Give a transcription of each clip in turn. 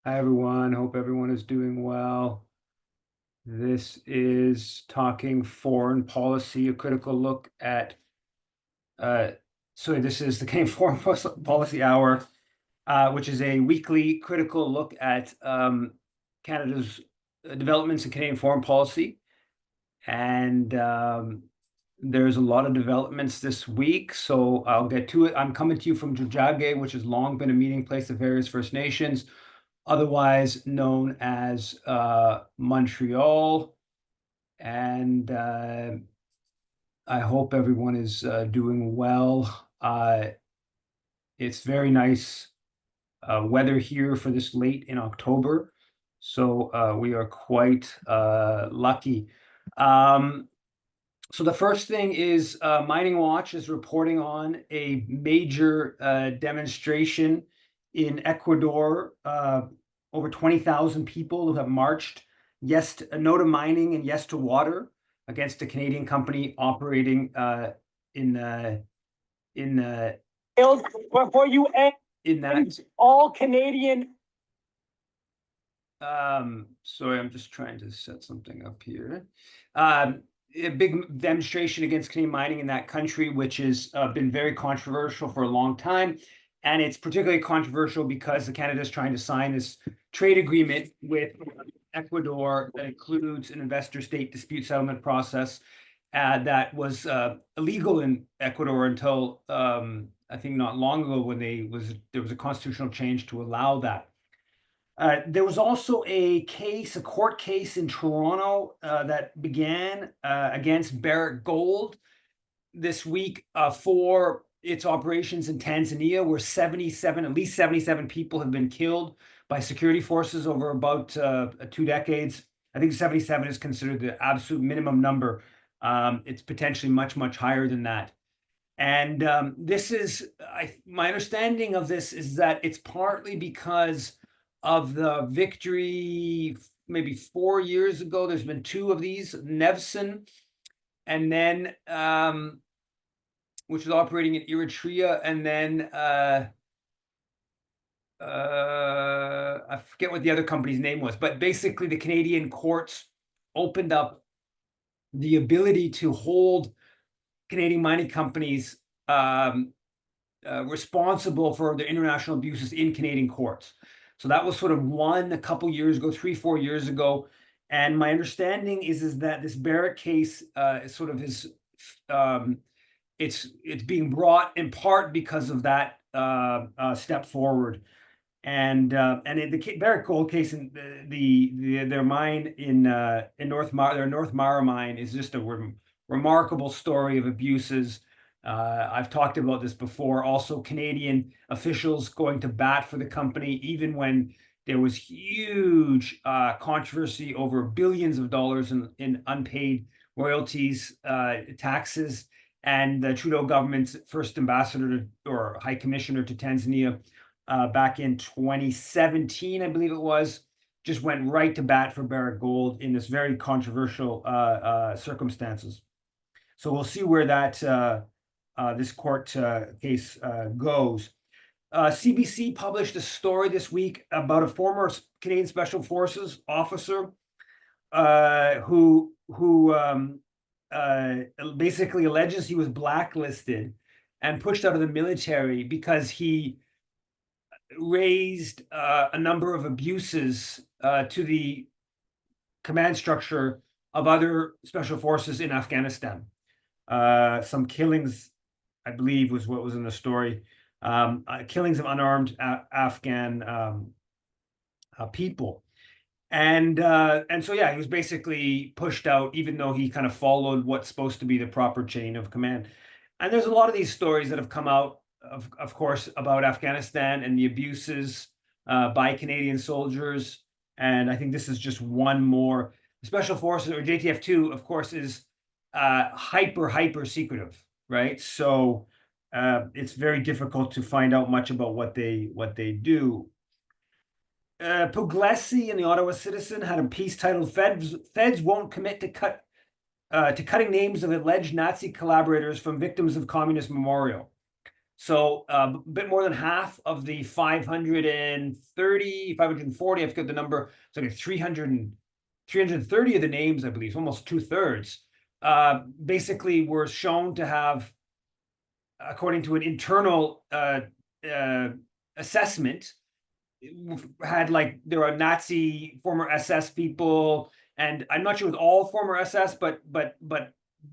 Hi, everyone. Hope everyone is doing well. This is Talking Foreign Policy, a critical look at, this is the Canadian Foreign Policy Hour, which is a weekly critical look at Canada's developments in Canadian foreign policy. And there's a lot of developments this week, so I'll get to it. I'm coming to you from Jojage, which has long been a meeting place of various First Nations, otherwise known as Montreal. And I hope everyone is doing well. It's very nice weather here for this late in October, so we are quite lucky. So the first thing is Mining Watch is reporting on a major demonstration in Ecuador. Over 20,000 people who have marched yes to no to mining and yes to water against a Canadian company operating in before you end in that. all Canadian. Sorry, I'm just trying to set something up here. A big demonstration against Canadian mining in that country, which has been very controversial for a long time. And it's particularly controversial because Canada is trying to sign this trade agreement with Ecuador that includes an investor-state dispute settlement process that was illegal in Ecuador until I think not long ago when there was a constitutional change to allow that. There was also a court case in Toronto that began against Barrick Gold this week for its operations in Tanzania, where at least 77 people have been killed by security forces over about 2 decades. I think 77 is considered the absolute minimum number. It's potentially much, much higher than that. And my understanding of this is that it's partly because of the victory maybe 4 years ago. There's been 2 of these, Nevson, and then which was operating in Eritrea, and then I forget what the other company's name was, but basically the Canadian courts opened up the ability to hold Canadian mining companies responsible for their international abuses in Canadian courts. So that was sort of won a couple years ago, 3-4 years ago. And my understanding is that this Barrick case it's being brought in part because of that step forward. And in the Barrick Gold case, in their mine in North Mara mine is just a remarkable story of abuses. I've talked about this before. Also, Canadian officials going to bat for the company, even when there was huge controversy over billions of dollars in unpaid royalties, taxes, and the Trudeau government's first ambassador or high commissioner to Tanzania back in 2017, I believe it was, just went right to bat for Barrick Gold in this very controversial circumstances. So we'll see where that this court case goes. CBC published a story this week about a former Canadian Special Forces officer who basically alleges he was blacklisted and pushed out of the military because he raised a number of abuses to the command structure of other special forces in Afghanistan. Some killings, I believe, was what was in the story. Killings of unarmed Afghan people. And so, yeah, he was basically pushed out, even though he kind of followed what's supposed to be the proper chain of command. And there's a lot of these stories that have come out, of course, about Afghanistan and the abuses by Canadian soldiers. And I think this is just one more. Special Forces, or JTF2, of course, is hyper secretive, right? So it's very difficult to find out much about what they do. Puglisi in the Ottawa Citizen had a piece titled "Feds Won't Commit to Cutting Names of Alleged Nazi Collaborators from Victims of Communist Memorial." So a bit more than half of the 530, 540, I forget the number, it's like 330 of the names, I believe, almost 2/3, basically were shown to have, according to an internal assessment, had like there are Nazi former SS people, and I'm not sure it was all former SS, but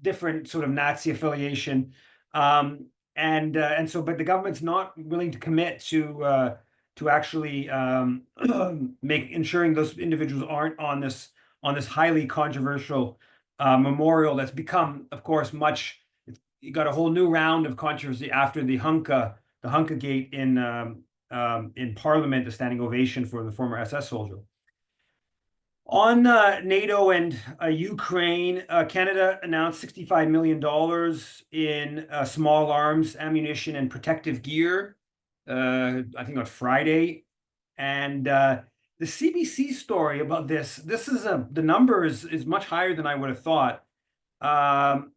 different sort of Nazi affiliation. And so, but the government's not willing to commit to actually ensuring those individuals aren't on this highly controversial memorial that's become, of course, much. You got a whole new round of controversy after the Hunka Gate in Parliament, the standing ovation for the former SS soldier. On NATO and Ukraine, Canada announced $65 million in small arms, ammunition, and protective gear, I think on Friday. And the CBC story about this is the number is much higher than I would have thought.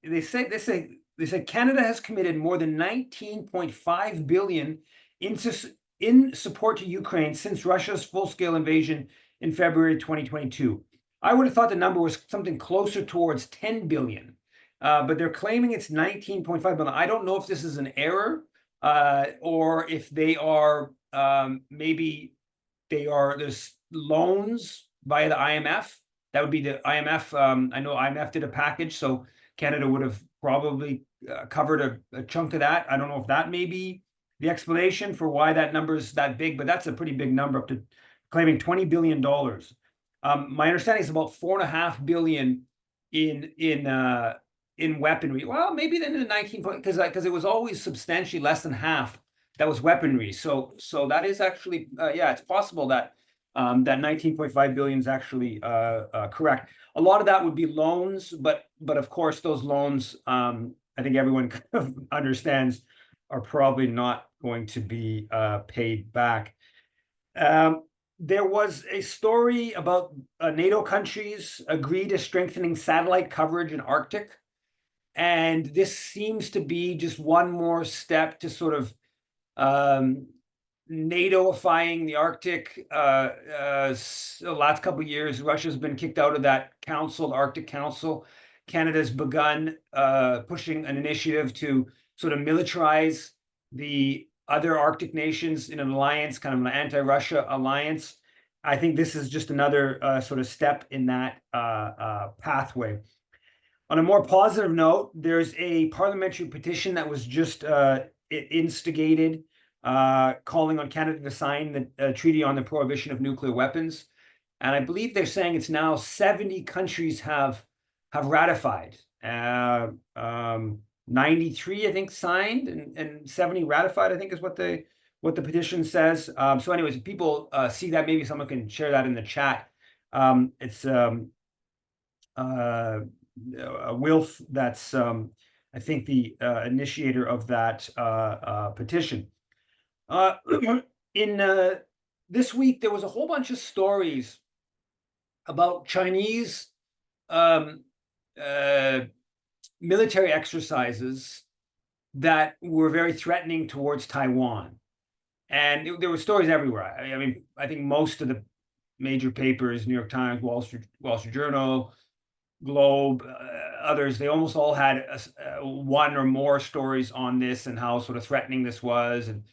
They say Canada has committed more than 19.5 billion in support to Ukraine since Russia's full-scale invasion in February 2022. I would have thought the number was something closer towards 10 billion, but they're claiming it's 19.5 billion. I don't know if this is an error or if they are maybe there's loans via the IMF. That would be the IMF. I know IMF did a package, so Canada would have probably covered a chunk of that. I don't know if that may be the explanation for why that number is that big, but that's a pretty big number, up to claiming $20 billion. My understanding is about $4.5 billion in weaponry. Well, maybe then in the 19, because it was always substantially less than half that was weaponry. So that is actually yeah, it's possible that that 19.5 billion is actually correct. A lot of that would be loans, but of course those loans, I think everyone kind of understands, are probably not going to be paid back. There was a story about NATO countries agree to strengthening satellite coverage in Arctic. And this seems to be just one more step to sort of NATO-ifying the Arctic. The last couple of years, Russia's been kicked out of that council, the Arctic Council. Canada's begun pushing an initiative to sort of militarize the other Arctic nations in an alliance, kind of an anti-Russia alliance. I think this is just another sort of step in that pathway. On a more positive note, there's a parliamentary petition that was just instigated, calling on Canada to sign the treaty on the prohibition of nuclear weapons. And I believe they're saying it's now 70 countries have ratified. 93, I think, signed, and 70 ratified, I think is what the petition says. So anyways, if people see that, maybe someone can share that in the chat. It's Wilf, that's I think the initiator of that petition. In this week, there was a whole bunch of stories about Chinese military exercises that were very threatening towards Taiwan. And there were stories everywhere. I mean, I think most of the major papers, New York Times, Wall Street Journal, Globe, others, they almost all had one or more stories on this and how sort of threatening this was. And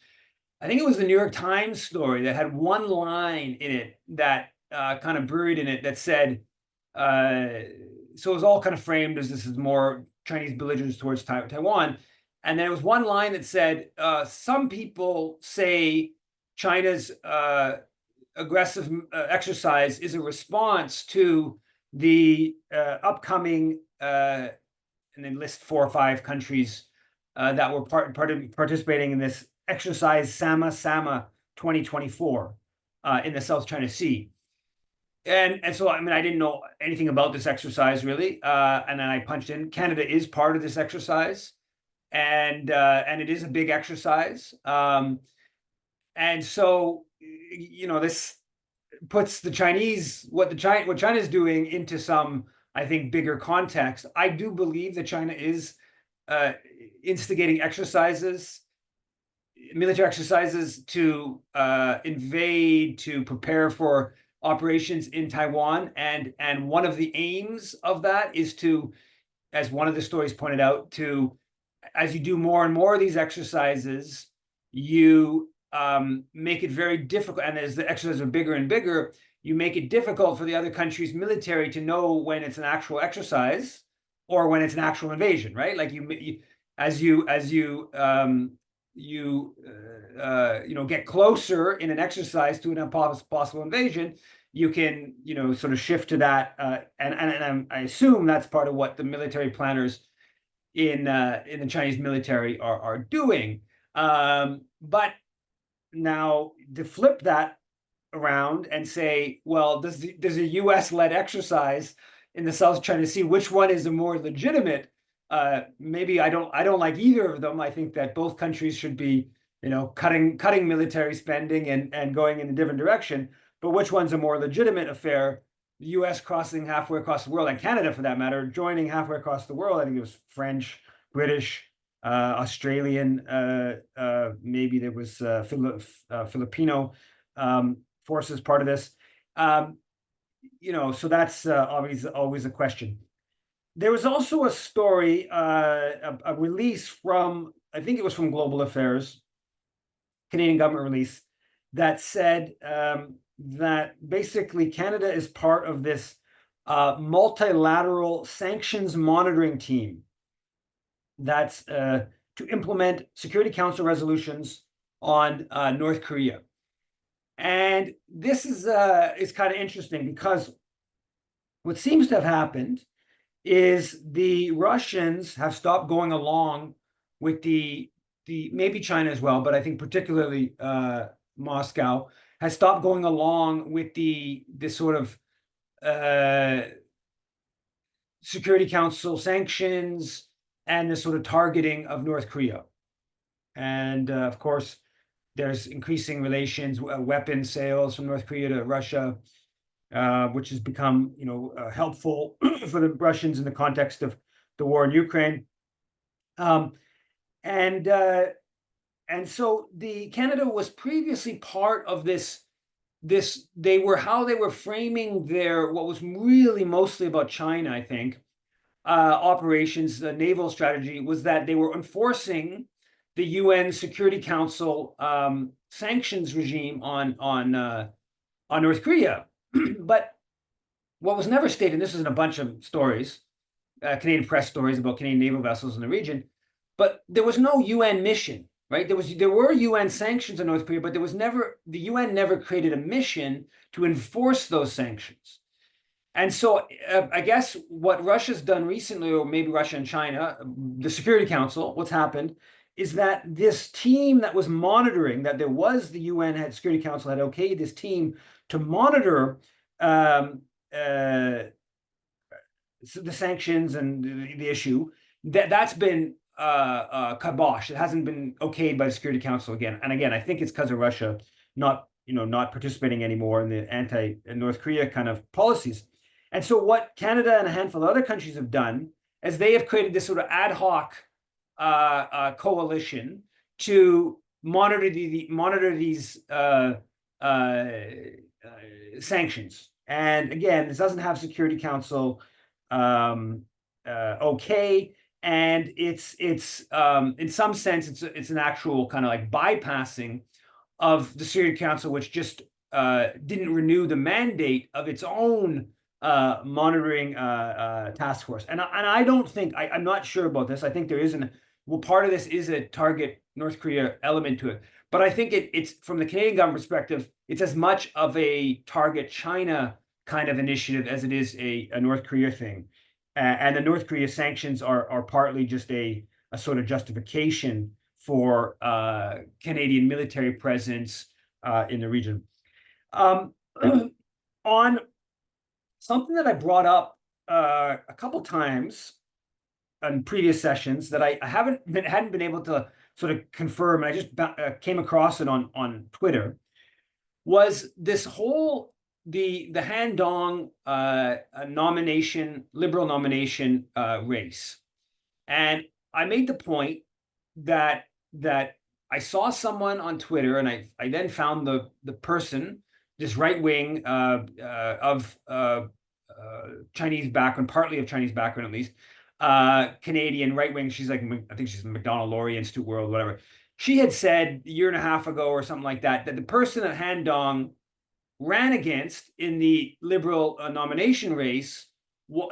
I think it was the New York Times story that had one line in it that kind of buried in it that said, so it was all kind of framed as this is more Chinese belligerence towards Taiwan. And then it was one line that said, some people say China's aggressive exercise is a response to the upcoming, and then list 4 or 5 countries that were participating in this exercise Sama 2024 in the South China Sea. And so, I mean, I didn't know anything about this exercise really. And then I punched in, Canada is part of this exercise. And it is a big exercise. And so, you know, this puts the Chinese, what China's doing into some, I think, bigger context. I do believe that China is instigating exercises military exercises to invade, to prepare for operations in Taiwan, and one of the aims of that is to, as one of the stories pointed out, to, as you do more and more of these exercises, you make it very difficult, and as the exercises are bigger and bigger, you make it difficult for the other country's military to know when it's an actual exercise or when it's an actual invasion, right? Like as you get closer in an exercise to an possible invasion, you can sort of shift to that, and I assume that's part of what the military planners in the Chinese military are doing. But now to flip that around and say, well, does a U.S.-led exercise in the South China Sea, which one is the more legitimate? Maybe I don't like either of them. I think that both countries should be, cutting military spending and going in a different direction. But which one's a more legitimate affair? The U.S. crossing halfway across the world, and Canada, for that matter, joining halfway across the world. I think it was French, British, Australian. Maybe there was Filipino forces part of this. So that's always a question. There was also a story, a release from, I think it was from Global Affairs, Canadian government release, that said that basically Canada is part of this multilateral sanctions monitoring team that's to implement Security Council resolutions on North Korea. And this is kind of interesting, because what seems to have happened is the Russians have stopped going along with the maybe China as well, but I think particularly Moscow has stopped going along with this sort of Security Council sanctions and the sort of targeting of North Korea. And of course, there's increasing relations, weapon sales from North Korea to Russia, which has become, helpful for the Russians in the context of the war in Ukraine. And so Canada was previously part of this. How they were framing their, what was really mostly about China, I think, operations, the naval strategy, was that they were enforcing the UN Security Council sanctions regime on North Korea. But what was never stated, and this is in a bunch of stories, Canadian press stories about Canadian naval vessels in the region, but there was no UN mission, right? There were UN sanctions on North Korea, but the UN never created a mission to enforce those sanctions. And so I guess what Russia's done recently, or maybe Russia and China, the Security Council, what's happened is that this team that was monitoring, that there was the UN Security Council had okayed this team to monitor the sanctions and the issue, that's been kibosh. It hasn't been okayed by the Security Council again. And again, I think it's because of Russia not participating anymore in the anti-North Korea kind of policies. And so what Canada and a handful of other countries have done is they have created this sort of ad hoc coalition to monitor these sanctions. And again, this doesn't have Security Council okay, and it's in some sense it's an actual kind of like bypassing of the Security Council, which just didn't renew the mandate of its own monitoring task force. And I don't think, I'm not sure about this. I think there is part of this is a target North Korea element to it. But I think it's from the Canadian government perspective, it's as much of a target China kind of initiative as it is a North Korea thing. And the North Korea sanctions are partly just a sort of justification for Canadian military presence in the region. On something that I brought up a couple times in previous sessions that I hadn't been able to sort of confirm, and I just came across it on Twitter, was this whole the Han Dong nomination, Liberal nomination race. And I made the point that I saw someone on Twitter, and I then found the person, this right wing of Chinese background, partly of Chinese background at least, Canadian right wing. She's like, I think she's McDonald Laurier Institute World, whatever. She had said a year and a half ago or something like that the person that Han Dong ran against in the Liberal nomination race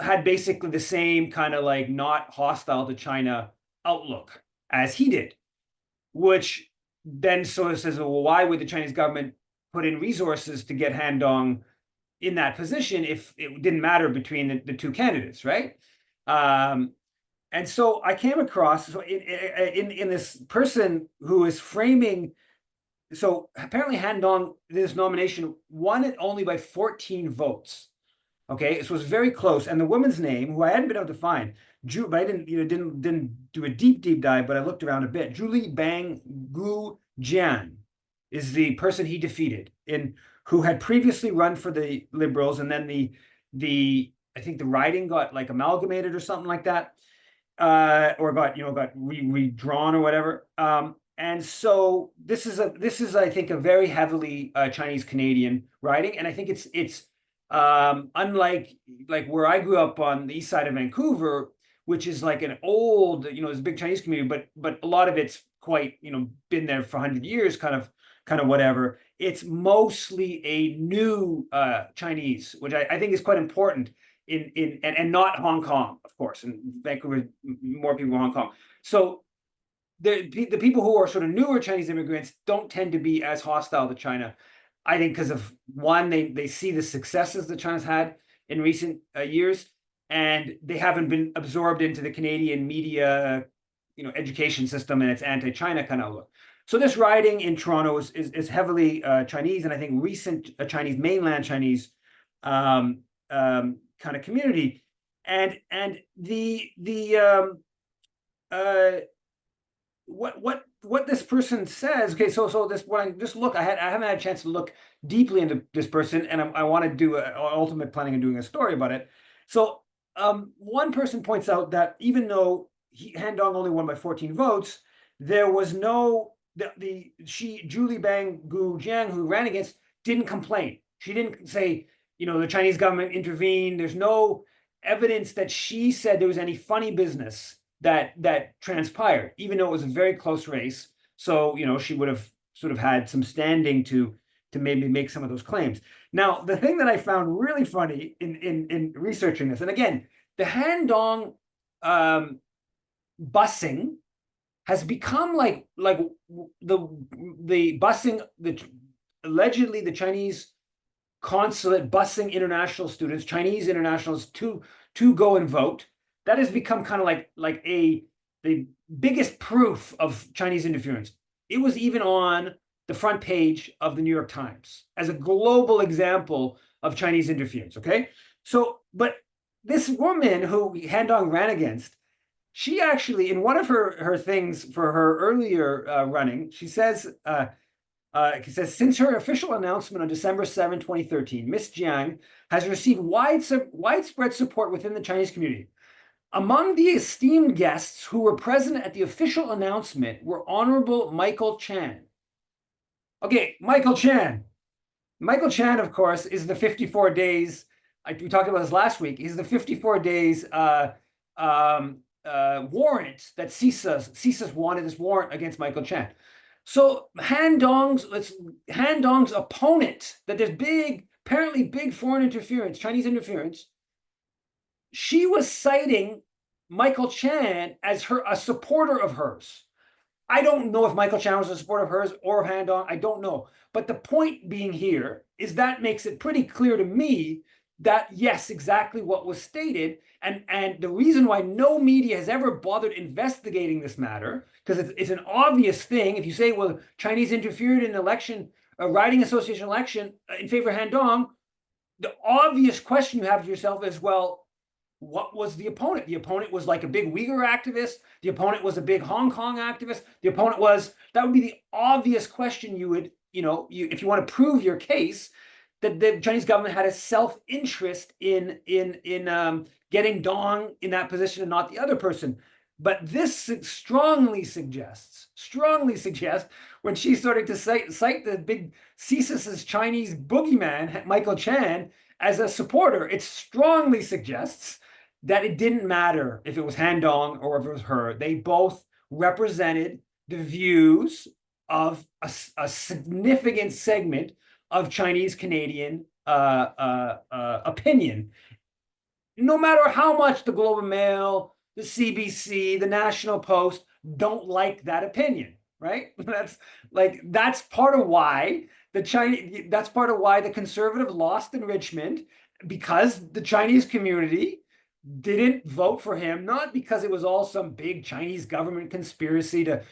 had basically the same kind of like not hostile to China outlook as he did, which then sort of says, well, why would the Chinese government put in resources to get Han Dong in that position if it didn't matter between the two candidates, right? And so I came across in this person who is framing. So apparently Han Dong, this nomination, won it only by 14 votes. Okay, so it was very close. And the woman's name, who I hadn't been able to find, but I didn't do a deep dive, but I looked around a bit. Julie Bang Gu Jian is the person he defeated, who had previously run for the Liberals, and then the I think the riding got like amalgamated or something like that, or got redrawn or whatever. And so this is I think a very heavily Chinese Canadian riding, and I think it's unlike like where I grew up on the east side of Vancouver, which is like an old, there's a big Chinese community, but a lot of it's quite, been there for 100 years, kind of whatever. It's mostly a new Chinese, which I think is quite important and not Hong Kong, of course. In Vancouver, more people in Hong Kong. So the people who are sort of newer Chinese immigrants don't tend to be as hostile to China. I think because of one, they see the successes that China's had in recent years, and they haven't been absorbed into the Canadian media, education system and its anti-China kind of look. So this riding in Toronto is heavily Chinese, and I think recent Chinese, mainland Chinese kind of community, and what this person says. Okay, so this, when I just look, I haven't had a chance to look deeply into this person, and I want to do ultimate planning on doing a story about it. So one person points out that even though Han Dong only won by 14 votes, there was no Julie Bang Gu Jiang, who ran against, didn't complain. She didn't say, the Chinese government intervened. There's no evidence that she said there was any funny business that transpired, even though it was a very close race. So, she would have sort of had some standing to maybe make some of those claims. Now, the thing that I found really funny in researching this, and again, the Han Dong busing has become like the busing, allegedly the Chinese consulate busing international students, Chinese internationals to go and vote. That has become kind of like the biggest proof of Chinese interference. It was even on the front page of the New York Times as a global example of Chinese interference. Okay, so but this woman who Han Dong ran against, she actually, in one of her things for her earlier running, she says, since her official announcement on December 7, 2013, Ms. Jiang has received widespread support within the Chinese community. Among the esteemed guests who were present at the official announcement were Honorable Michael Chan. Okay, Michael Chan. Michael Chan, of course, is the 54 days. We talked about this last week. He's the 54 days warrant that CSIS wanted, this warrant against Michael Chan. So Han Dong's opponent, that there's apparently big foreign interference, Chinese interference, she was citing Michael Chan as a supporter of hers. I don't know if Michael Chan was a supporter of hers or of Han Dong. I don't know. But the point being here is that makes it pretty clear to me that, yes, exactly what was stated. And the reason why no media has ever bothered investigating this matter, because it's an obvious thing. If you say, well, Chinese interfered in an election, a riding association election in favor of Han Dong, the obvious question you have to yourself is, well, what was the opponent? The opponent was like a big Uyghur activist. The opponent was a big Hong Kong activist. That would be the obvious question you would, if you want to prove your case, that the Chinese government had a self-interest in getting Dong in that position and not the other person. But this strongly suggests when she's starting to cite the big CSIS's Chinese boogeyman, Michael Chan, as a supporter, it strongly suggests that it didn't matter if it was Han Dong or if it was her. They both represented the views of a significant segment of Chinese Canadian opinion. No matter how much the Globe and Mail, the CBC, the National Post don't like that opinion, right? That's part of why that's part of why the conservative lost in Richmond, because the Chinese community didn't vote for him, not because it was all some big Chinese government conspiracy to.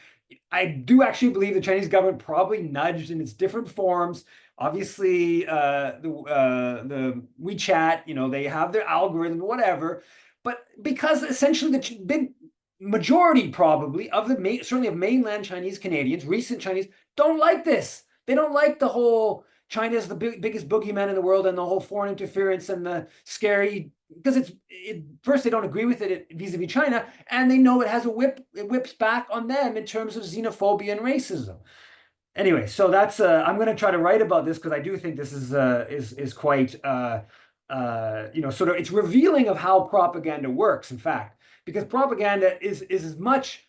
I do actually believe the Chinese government probably nudged in its different forms. Obviously, the WeChat, they have their algorithm, whatever. But because essentially the big majority probably of certainly of mainland Chinese Canadians, recent Chinese, don't like this. They don't like the whole China's the biggest boogeyman in the world and the whole foreign interference and the scary, because first they don't agree with it vis-a-vis China, and they know it whips back on them in terms of xenophobia and racism. Anyway, so that's I'm going to try to write about this because I do think this is quite sort of, it's revealing of how propaganda works, in fact, because propaganda is as much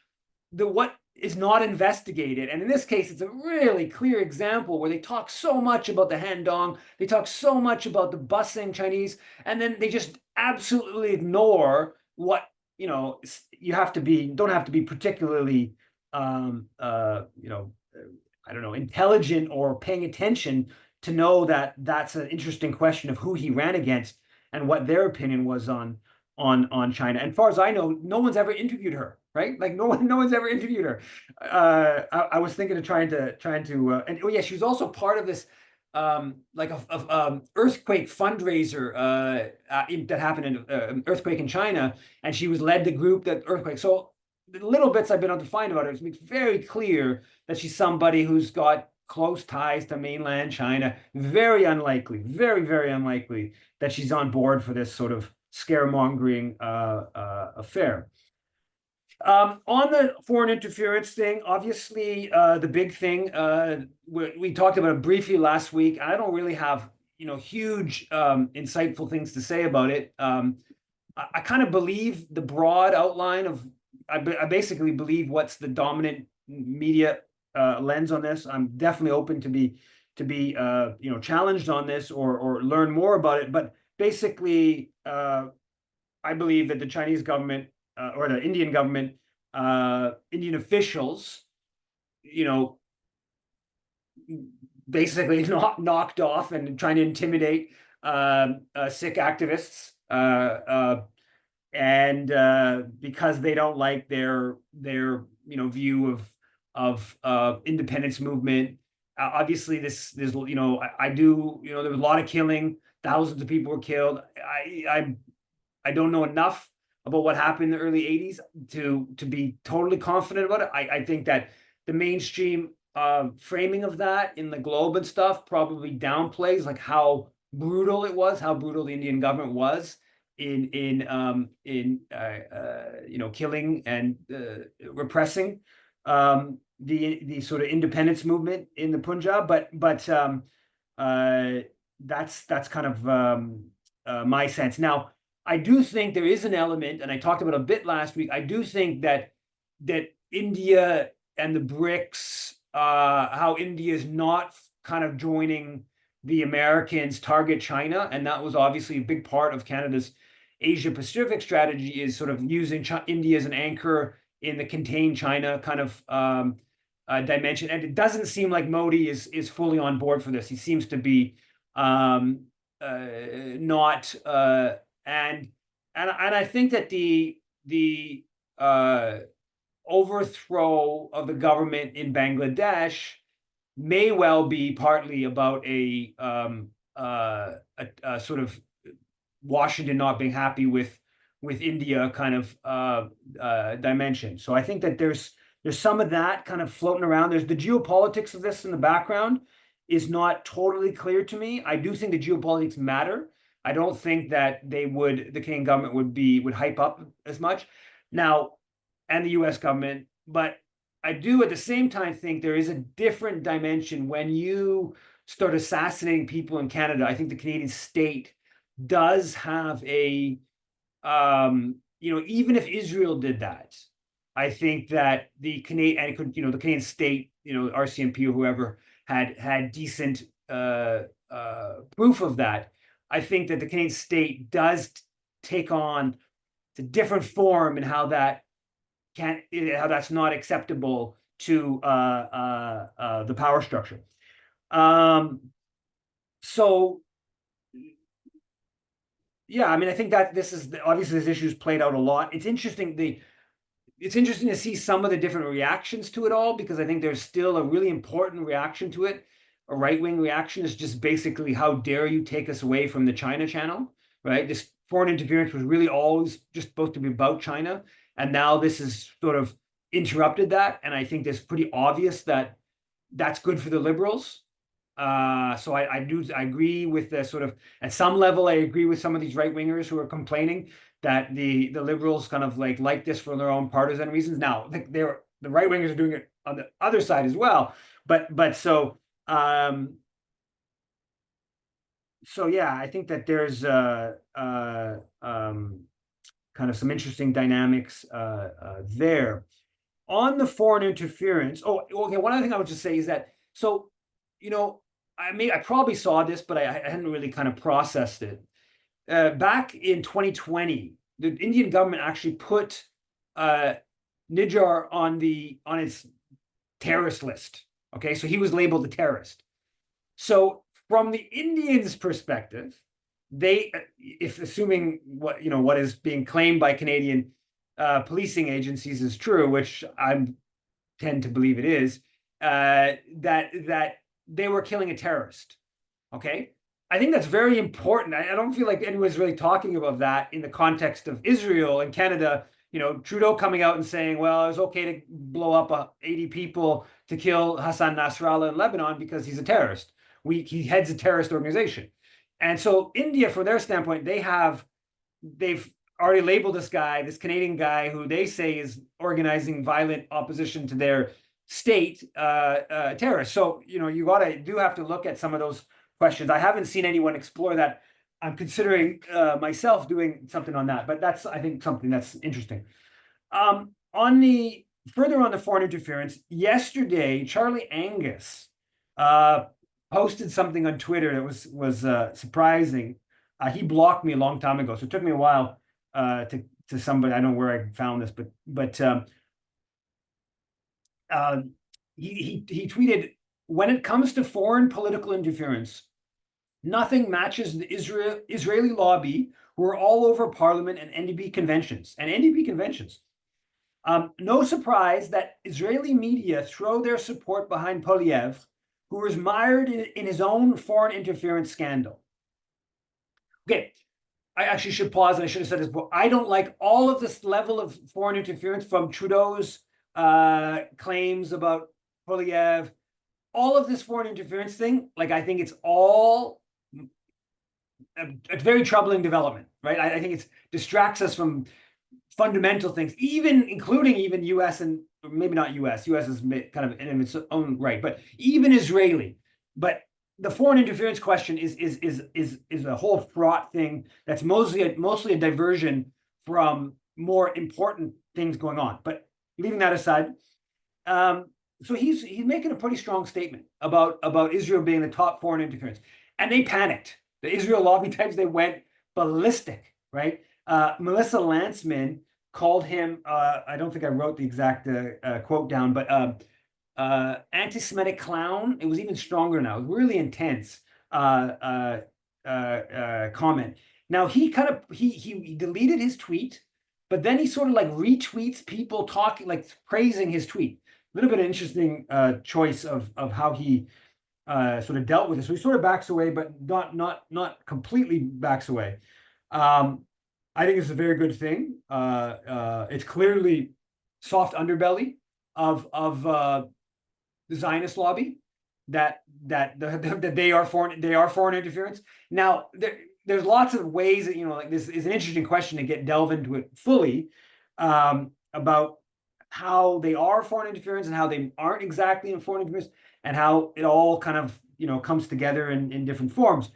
what is not investigated. And in this case, it's a really clear example where they talk so much about the Han Dong, they talk so much about the busing Chinese, and then they just absolutely ignore what, don't have to be particularly, I don't know, intelligent or paying attention to know that that's an interesting question of who he ran against and what their opinion was on China. And as far as I know, no one's ever interviewed her, right? Like no one's ever interviewed her. I was thinking of trying to and oh yeah, she was also part of this earthquake fundraiser that happened in earthquake in China, and she was led the group that earthquake. So the little bits I've been able to find about her, it makes very clear that she's somebody who's got close ties to mainland China. Very unlikely, very, very unlikely that she's on board for this sort of scaremongering affair. On the foreign interference thing, obviously, the big thing we talked about it briefly last week. I don't really have huge insightful things to say about it. I kind of believe the broad outline of. I basically believe what's the dominant media lens on this. I'm definitely open to be challenged on this or learn more about it. But basically, I believe that the Chinese government or the Indian government, Indian officials, basically knocked off and trying to intimidate Sikh activists. And because they don't like their view of independence movement. Obviously, there's there was a lot of killing. Thousands of people were killed. I don't know enough about what happened in the early 80s to be totally confident about it. I think that the mainstream framing of that in the Globe and stuff probably downplays like how brutal it was, how brutal the Indian government was in killing and repressing the sort of independence movement in the Punjab. But that's kind of my sense. Now, I do think there is an element, and I talked about a bit last week. I do think that India and the BRICS, how India is not kind of joining the Americans target China, and that was obviously a big part of Canada's Asia Pacific strategy, is sort of using India as an anchor in the contain China kind of dimension. And it doesn't seem like Modi is fully on board for this. He seems to be not. And I think that the overthrow of the government in Bangladesh may well be partly about a sort of Washington not being happy with India kind of dimension. So I think that there's some of that kind of floating around. There's the geopolitics of this in the background is not totally clear to me. I do think the geopolitics matter. I don't think that the Canadian government would hype up as much. Now, and the US government, but I do at the same time think there is a different dimension when you start assassinating people in Canada. I think the Canadian state does have a, even if Israel did that, I think that the Canadian, and it could, the Canadian state, RCMP or whoever had decent proof of that. I think that the Canadian state does take on a different form in how that's not acceptable to the power structure. So yeah, I mean, I think that this is obviously this issue is played out a lot. It's interesting to see some of the different reactions to it all, because I think there's still a really important reaction to it. A right-wing reaction is just basically, how dare you take us away from the China channel, right? This foreign interference was really always just supposed to be about China, and now this has sort of interrupted that. And I think it's pretty obvious that that's good for the liberals. So I agree with the sort of, at some level, I agree with some of these right wingers who are complaining that the liberals kind of like this for their own partisan reasons. Now, the right wingers are doing it on the other side as well. But so yeah, I think that there's kind of some interesting dynamics there. On the foreign interference, okay, one other thing I would just say is that, so, I probably saw this, but I hadn't really kind of processed it. Back in 2020, the Indian government actually put Nijar on its terrorist list. Okay, so he was labeled a terrorist. So from the Indians' perspective, if assuming what is being claimed by Canadian policing agencies is true, which I tend to believe it is, that they were killing a terrorist. Okay, I think that's very important. I don't feel like anyone's really talking about that in the context of Israel and Canada. Trudeau coming out and saying, well, it's okay to blow up 80 people to kill Hassan Nasrallah in Lebanon because he's a terrorist. He heads a terrorist organization. And so India, from their standpoint, they've already labeled this Canadian guy who they say is organizing violent opposition to their state terrorist. So you do have to look at some of those questions. I haven't seen anyone explore that. I'm considering myself doing something on that, but that's, I think, something that's interesting. Further on the foreign interference, yesterday Charlie Angus posted something on Twitter that was surprising. He blocked me a long time ago, so it took me a while to somebody. I don't know where I found this, but he tweeted, when it comes to foreign political interference, nothing matches the Israeli lobby, who are all over Parliament and NDP conventions. No surprise that Israeli media throw their support behind Polyev, who was mired in his own foreign interference scandal. Okay, I actually should pause, and I should have said this before. I don't like all of this level of foreign interference, from Trudeau's claims about Polyev, all of this foreign interference thing. Like, I think it's all a very troubling development, right? I think it distracts us from fundamental things, including US, and maybe not US. US is kind of in its own right, but even Israeli. But the foreign interference question is a whole fraught thing that's mostly a diversion from more important things going on. But leaving that aside, so he's making a pretty strong statement about Israel being the top foreign interference, and they panicked. The Israel lobby types, they went ballistic, right? Melissa Lantzman called him, I don't think I wrote the exact quote down, but anti-Semitic clown. It was even stronger now. It was really intense comment. Now he deleted his tweet, but then he sort of like retweets people talking, like praising his tweet. A little bit of interesting choice of how he sort of dealt with it. So he sort of backs away, but not completely backs away. I think it's a very good thing. It's clearly soft underbelly of the Zionist lobby that they are foreign interference. Now there's lots of ways that, like, this is an interesting question to delve into it fully, about how they are foreign interference and how they aren't exactly in foreign interference, and how it all kind of comes together in different forms.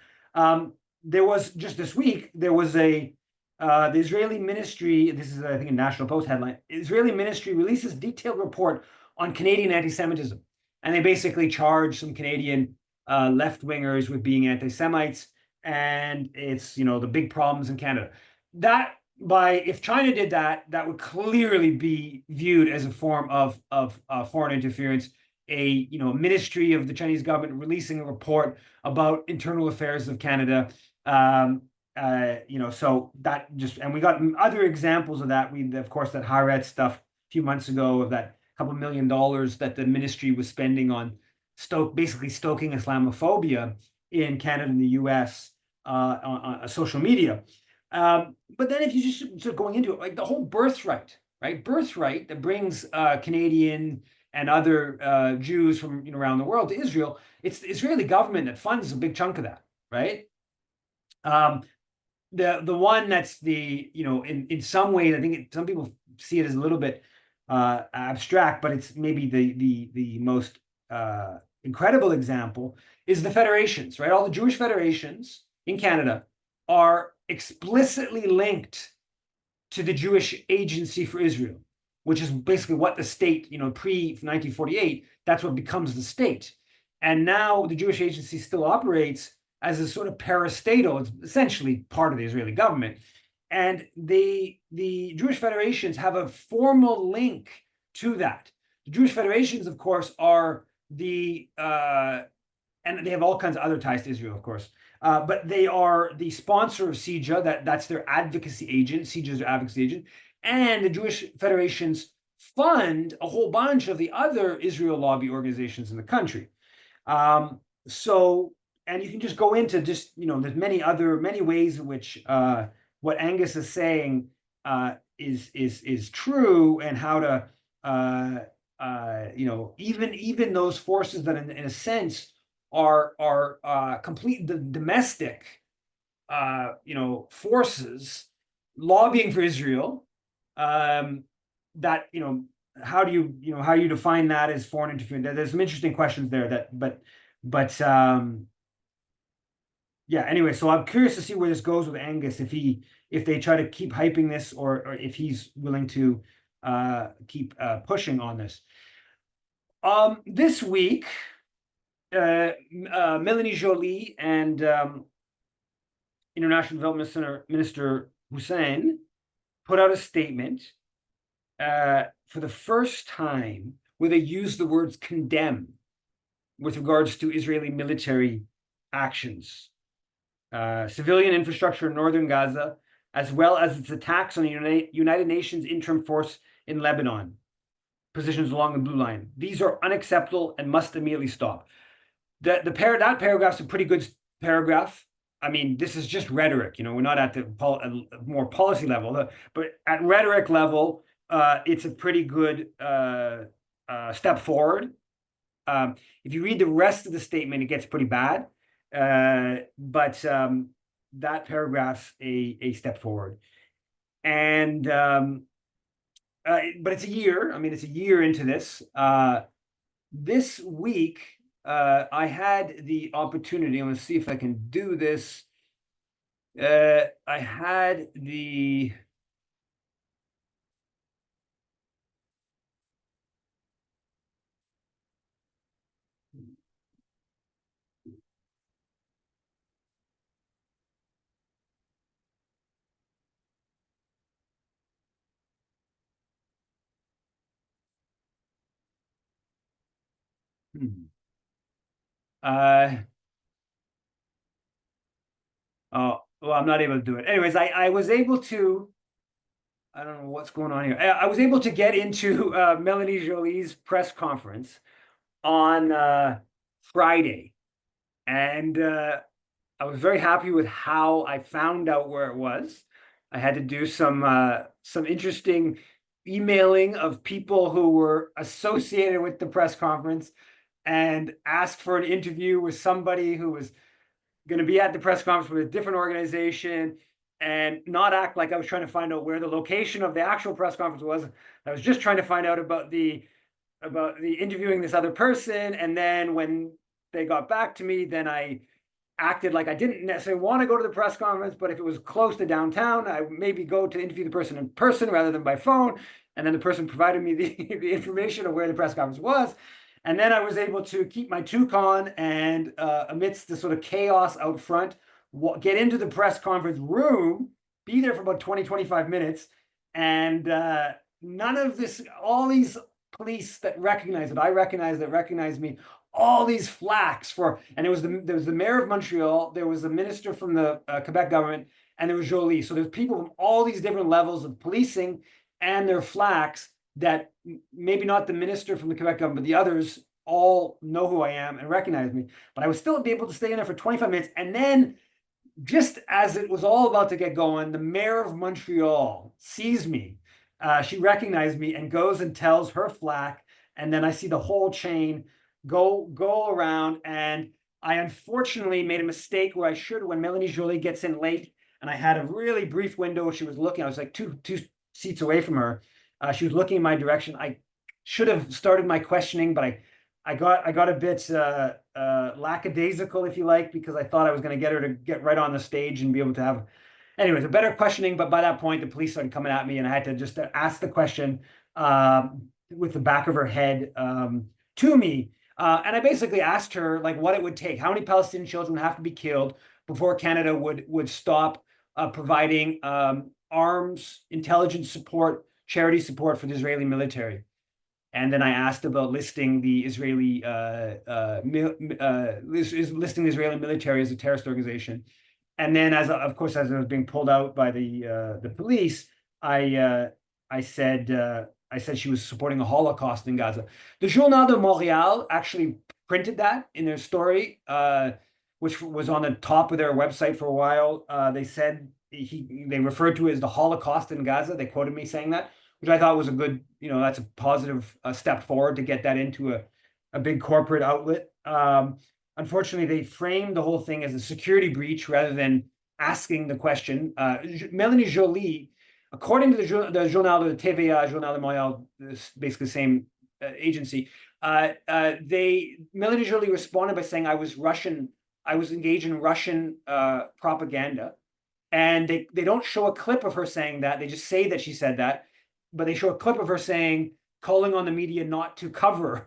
There was just this week, there was the Israeli ministry, this is I think a National Post headline, Israeli ministry releases detailed report on Canadian anti-Semitism. And they basically charge some Canadian left-wingers with being anti-Semites, and it's the big problems in Canada. That if China did that, that would clearly be viewed as a form of foreign interference. A ministry of the Chinese government releasing a report about internal affairs of Canada. So that just, and we got other examples of that. We, of course, that Haaretz stuff a few months ago of that couple $1 million that the ministry was spending on basically stoking Islamophobia in Canada and the US on social media. But then if you just start going into it, like the whole birthright, right? Birthright that brings Canadian and other Jews from around the world to Israel, it's the Israeli government that funds a big chunk of that, right? The one that's in some ways, I think some people see it as a little bit abstract, but it's maybe the most incredible example is the federations, right? All the Jewish federations in Canada are explicitly linked to the Jewish Agency for Israel, which is basically what the state, pre-1948, that's what becomes the state. And now the Jewish Agency still operates as a sort of parastatal. It's essentially part of the Israeli government. And the Jewish federations have a formal link to that. The Jewish federations, of course, are and they have all kinds of other ties to Israel, of course. But they are the sponsor of CIJA, that's their advocacy agent. CIJA is their advocacy agent. And the Jewish federations fund a whole bunch of the other Israel lobby organizations in the country. And you can just go into just, there's many ways in which what Angus is saying is true, and how to, even those forces that in a sense are complete the domestic forces lobbying for Israel, that how do you define that as foreign interference? There's some interesting questions there but yeah, anyway, so I'm curious to see where this goes with Angus, if they try to keep hyping this, or if he's willing to keep pushing on this. This week, Melanie Joly and International Development Minister Hussein put out a statement for the first time where they used the words condemn with regards to Israeli military actions, civilian infrastructure in northern Gaza, as well as its attacks on the United Nations interim force in Lebanon, positions along the Blue Line. These are unacceptable and must immediately stop. That paragraph's a pretty good paragraph. I mean, this is just rhetoric. We're not at the more policy level, but at rhetoric level, it's a pretty good step forward. If you read the rest of the statement, it gets pretty bad. But that paragraph's a step forward. And but it's a year. I mean, it's a year into this. This week, I had the opportunity. I'm going to see if I can do this. I had the oh, well, I'm not able to do it. Anyways, I was able to, I don't know what's going on here. I was able to get into Melanie Joly's press conference on Friday. And I was very happy with how I found out where it was. I had to do some interesting emailing of people who were associated with the press conference, and asked for an interview with somebody who was going to be at the press conference with a different organization. and not act like I was trying to find out where the location of the actual press conference was. I was just trying to find out about the interviewing this other person. And then when they got back to me, then I acted like I didn't necessarily want to go to the press conference, but if it was close to downtown, I maybe go to interview the person in person rather than by phone. And then the person provided me the information of where the press conference was. And then I was able to keep my toucan and amidst the sort of chaos out front, get into the press conference room, be there for about 20-25 minutes. And none of this, all these police that recognize it, I recognize that recognize me, all these flags for, and there was the mayor of Montreal, there was a minister from the Quebec government, and there was Joly. So there's people from all these different levels of policing and their flags that maybe not the minister from the Quebec government, but the others all know who I am and recognize me. But I would still be able to stay in there for 25 minutes. And then just as it was all about to get going, the mayor of Montreal sees me. She recognized me and goes and tells her flack. And then I see the whole chain go around. And I unfortunately made a mistake where I should, when Melanie Joly gets in late, and I had a really brief window. She was looking, I was like two seats away from her. She was looking in my direction. I should have started my questioning, but I got a bit lackadaisical, if you like, because I thought I was going to get her to get right on the stage and be able to have, anyways, a better questioning. But by that point, the police started coming at me, and I had to just ask the question with the back of her head to me. And I basically asked her like what it would take, how many Palestinian children have to be killed before Canada would stop providing arms, intelligence support, charity support for the Israeli military. And then I asked about listing the Israeli listing the Israeli military as a terrorist organization. And then, as of course, as I was being pulled out by the police, I said she was supporting a Holocaust in Gaza. The Journal de Montréal actually printed that in their story, which was on the top of their website for a while. They said they referred to it as the Holocaust in Gaza. They quoted me saying that, which I thought was a good, that's a positive step forward to get that into a big corporate outlet. Unfortunately, they framed the whole thing as a security breach rather than asking the question. Melanie Joly, according to the Journal de TVA, Journal de Montréal, basically the same agency, Melanie Joly responded by saying I was engaged in Russian propaganda. And they don't show a clip of her saying that. They just say that she said that. But they show a clip of her calling on the media not to cover,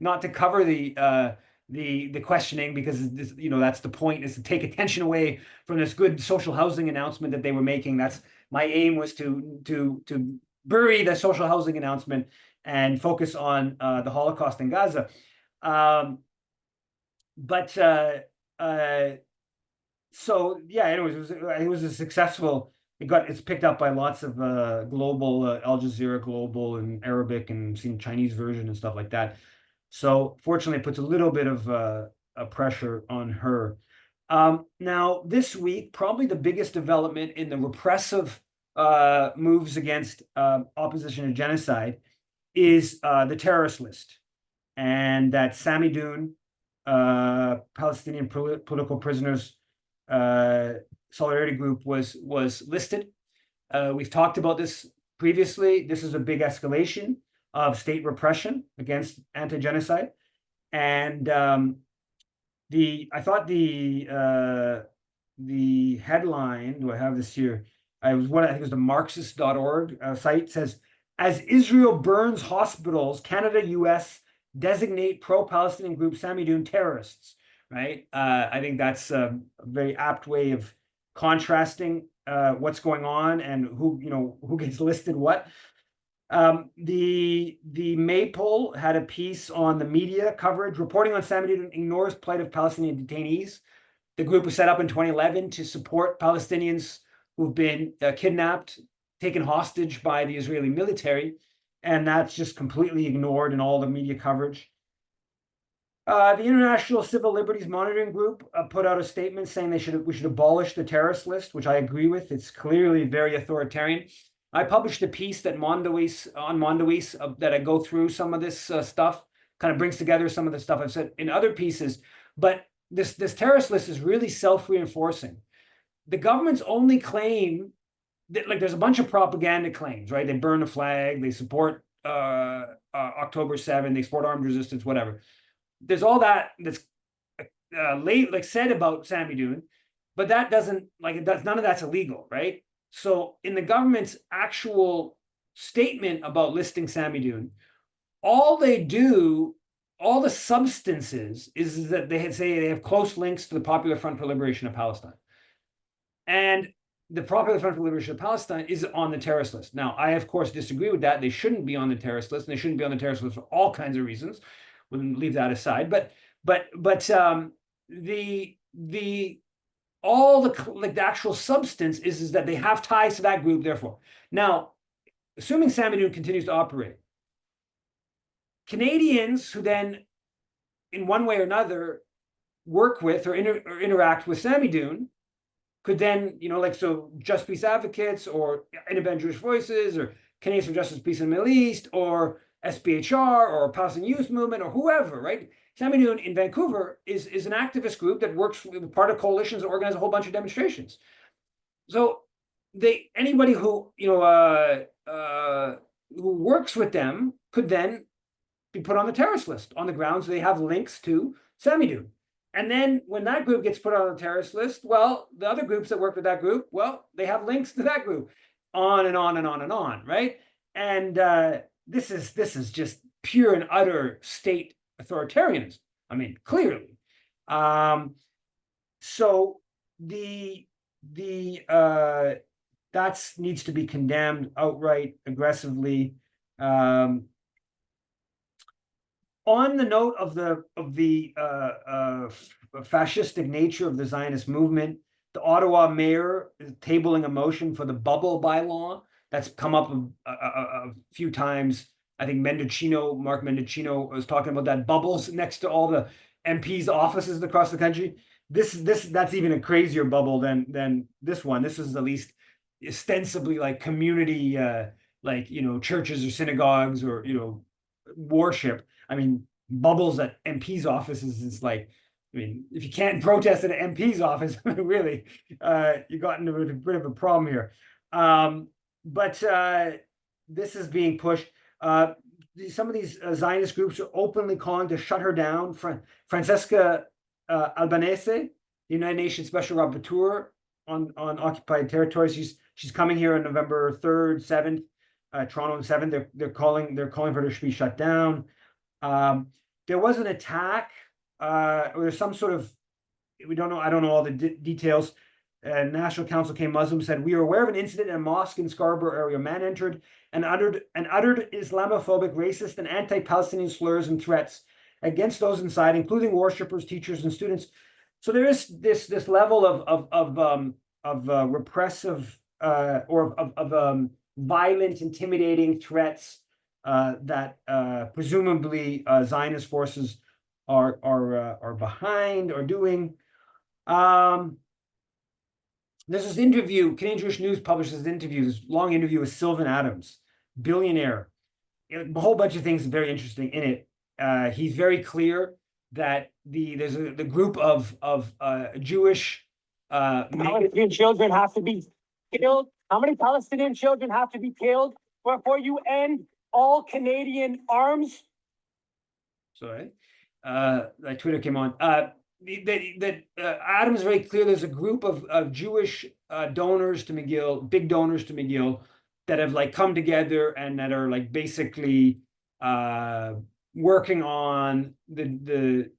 not to cover the questioning, because this, that's the point, is to take attention away from this good social housing announcement that they were making. That's my aim, was to bury the social housing announcement and focus on the Holocaust in Gaza. So yeah, anyways, it was a successful. It's picked up by lots of global Al Jazeera Global and Arabic, and seen Chinese version and stuff like that. So fortunately, it puts a little bit of a pressure on her. Now this week, probably the biggest development in the repressive moves against opposition to genocide is the terrorist list, and that Samidoun, Palestinian political prisoners solidarity group, was listed. We've talked about this previously. This is a big escalation of state repression against anti-genocide, and I thought the headline. Do I have this here? I think it was the Marxist.org site, says, as Israel burns hospitals, Canada, U.S. designate pro-Palestinian group Samidoun terrorists. Right? I think that's a very apt way of contrasting what's going on and who gets listed what. The Maple had a piece on the media coverage reporting on Samidoun ignores plight of Palestinian detainees. The group was set up in 2011 to support Palestinians who've been kidnapped, taken hostage by the Israeli military, and that's just completely ignored in all the media coverage. The International Civil Liberties Monitoring Group put out a statement saying we should abolish the terrorist list, which I agree with. It's clearly very authoritarian. I published a piece on Mondoise that I go through some of this stuff, kind of brings together some of the stuff I've said in other pieces. But this terrorist list is really self-reinforcing. the government's only claim that, like, there's a bunch of propaganda claims, right? They burn the flag, they support October 7, they support armed resistance, whatever. There's all that's like said about Samidoun, but that doesn't, like, it does, none of that's illegal, right? So in the government's actual statement about listing Samidoun, all they do, all the substances is that they say they have close links to the Popular Front for Liberation of Palestine. And the Popular Front for Liberation of Palestine is on the terrorist list. Now, I, of course, disagree with that. They shouldn't be on the terrorist list, and they shouldn't be on the terrorist list for all kinds of reasons. We'll leave that aside. But the all the, like, the actual substance is that they have ties to that group. Therefore, now, assuming Samidoun continues to operate, Canadians who then, in one way or another, work with or interact with Samidoun could then, like, so Just Peace Advocates or Independent Jewish Voices or Canadians for Justice, Peace in the Middle East or SPHR or Palestinian Youth Movement or whoever, right? Samidoun in Vancouver is an activist group that works with part of coalitions that organize a whole bunch of demonstrations. So anybody who who works with them could then be put on the terrorist list on the grounds they have links to Samidoun. And then when that group gets put on the terrorist list, well, the other groups that work with that group, well, they have links to that group, on and on and on and on, right? And this is just pure and utter state authoritarianism. I mean, clearly. So the that needs to be condemned outright, aggressively. On the note of the fascistic nature of the Zionist movement, the Ottawa mayor is tabling a motion for the bubble bylaw that's come up a few times. I think Mark Mendocino was talking about that, bubbles next to all the MPs' offices across the country. That's even a crazier bubble than this one. This is at least ostensibly like community, like, churches or synagogues or, worship. I mean, bubbles at MP's offices is like, I mean, if you can't protest at an MP's office, really, you got into a bit of a problem here. But this is being pushed. Some of these Zionist groups are openly calling to shut her down. Francesca Albanese, the United Nations Special Rapporteur on occupied territories, she's coming here on November 3rd, 7th. Toronto and 7th. They're calling for her to be shut down. There was an attack, or there's some sort of, we don't know, I don't know all the details. National Council Came Muslim said, we are aware of an incident in a mosque in Scarborough area. A man entered and uttered Islamophobic, racist, and anti-Palestinian slurs and threats against those inside, including worshippers, teachers, and students. So there is this level of repressive or of violent, intimidating threats that presumably Zionist forces are behind or doing. There's this interview, Canadian Jewish News publishes this interview, this long interview with Sylvan Adams, billionaire. A whole bunch of things very interesting in it. He's very clear that there's the group of Jewish Palestinian children have to be killed. How many Palestinian children have to be killed before you end all Canadian arms? Sorry, my Twitter came on. Adam's very clear. There's a group of Jewish donors to McGill, big donors to McGill, that have like come together and that are like basically working on the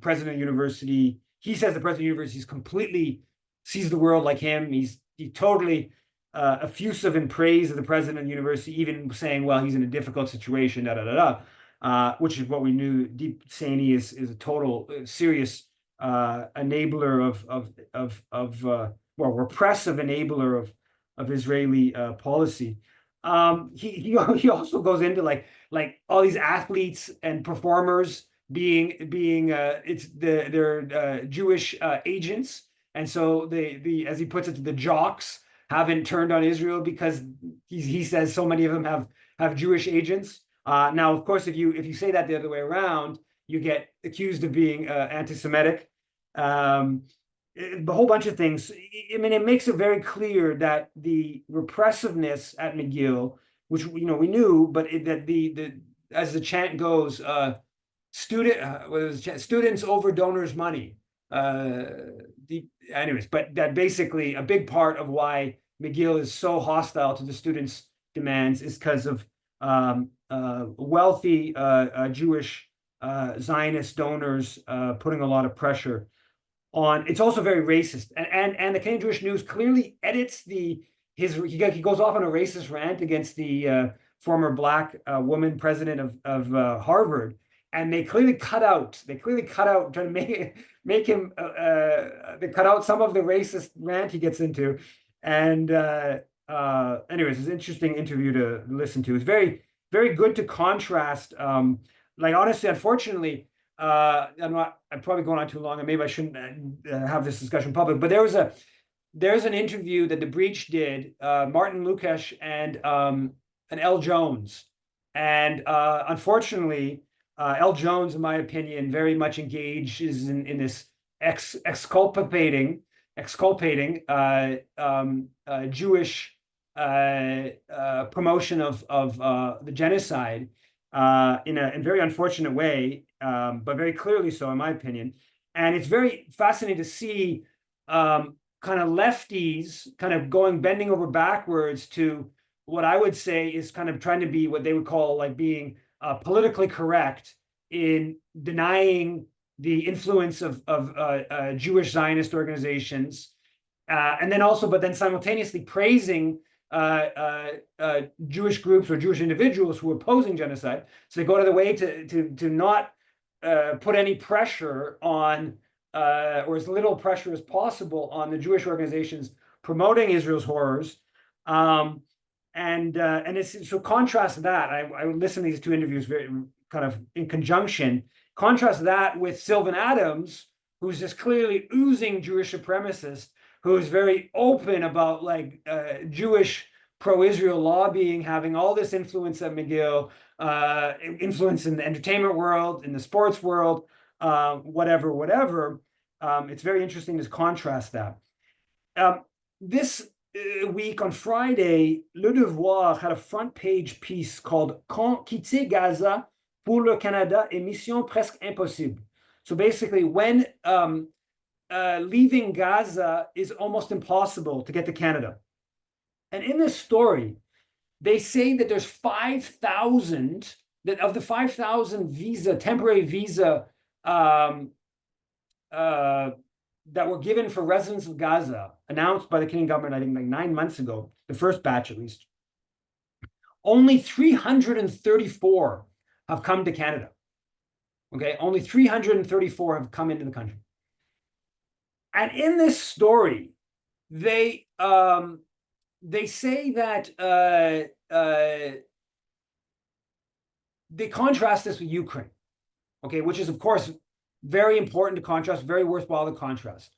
president of the university. He says the president of the university completely sees the world like him. He totally effusive in praise of the president of the university, even saying, well, he's in a difficult situation, which is what we knew. Deep Saini is a total serious enabler repressive enabler of Israeli policy. He also goes into like all these athletes and performers being they're Jewish agents, and so the as he puts it, the jocks haven't turned on Israel because he says so many of them have Jewish agents. Now, of course, if you say that the other way around, you get accused of being anti-Semitic. a whole bunch of things. I mean, it makes it very clear that the repressiveness at McGill, which we knew, but that the as the chant goes, students over donors' money. Anyways, but that basically a big part of why McGill is so hostile to the students' demands is because of wealthy Jewish Zionist donors putting a lot of pressure on. It's also very racist, and the Canadian Jewish News clearly edits he goes off on a racist rant against the former black woman president of Harvard, and they clearly cut out trying to make him they cut out some of the racist rant he gets into. And anyways, it's an interesting interview to listen to. It's very, very good to contrast. Like honestly, unfortunately, I'm probably going on too long, and maybe I shouldn't have this discussion in public, but there's an interview that the Breach did, Martin Lukash and L. Jones. And unfortunately, L. Jones, in my opinion, very much engages in this exculpating Jewish promotion of the genocide in a very unfortunate way, but very clearly so, in my opinion. And it's very fascinating to see kind of lefties kind of bending over backwards to what I would say is kind of trying to be what they would call like being politically correct in denying the influence of Jewish Zionist organizations, and then also, but then simultaneously praising Jewish groups or Jewish individuals who are opposing genocide. So they go out of the way to not put any pressure on, or as little pressure as possible on the Jewish organizations promoting Israel's horrors. And it's so contrast that. I listen to these two interviews very kind of in conjunction. Contrast that with Sylvan Adams, who's just clearly oozing Jewish supremacist, who is very open about like Jewish pro-Israel lobbying, having all this influence at McGill, influence in the entertainment world, in the sports world, whatever. It's very interesting to contrast that. This week on Friday, Le Devoir had a front page piece called Quand quitter Gaza pour le Canada est mission presque impossible. So basically, when leaving Gaza is almost impossible to get to Canada. And in this story, they say that there's 5,000, that of the 5,000 temporary visa that were given for residents of Gaza, announced by the Canadian government, I think like 9 months ago, the first batch at least, only 334 have come to Canada. Okay, only 334 have come into the country. And in this story, they say that they contrast this with Ukraine, okay, which is of course very important to contrast, very worthwhile to contrast.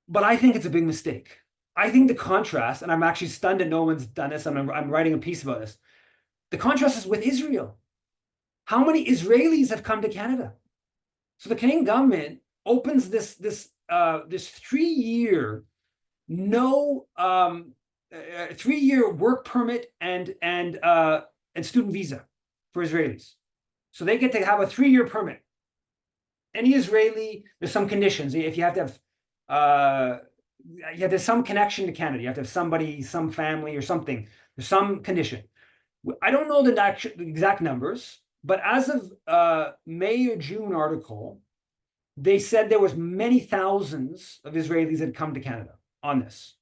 But I think it's a big mistake. I think the contrast, and I'm actually stunned that no one's done this, and I'm writing a piece about this. The contrast is with Israel. How many Israelis have come to Canada? So the Canadian government opens this 3-year work permit and student visa for Israelis. So they get to have a 3-year permit. Any Israeli, there's some conditions. If you have to have some connection to Canada, you have to have somebody, some family or something. There's some condition. I don't know the exact numbers, but as of May or June article, they said there was many thousands of Israelis that had come to Canada on this.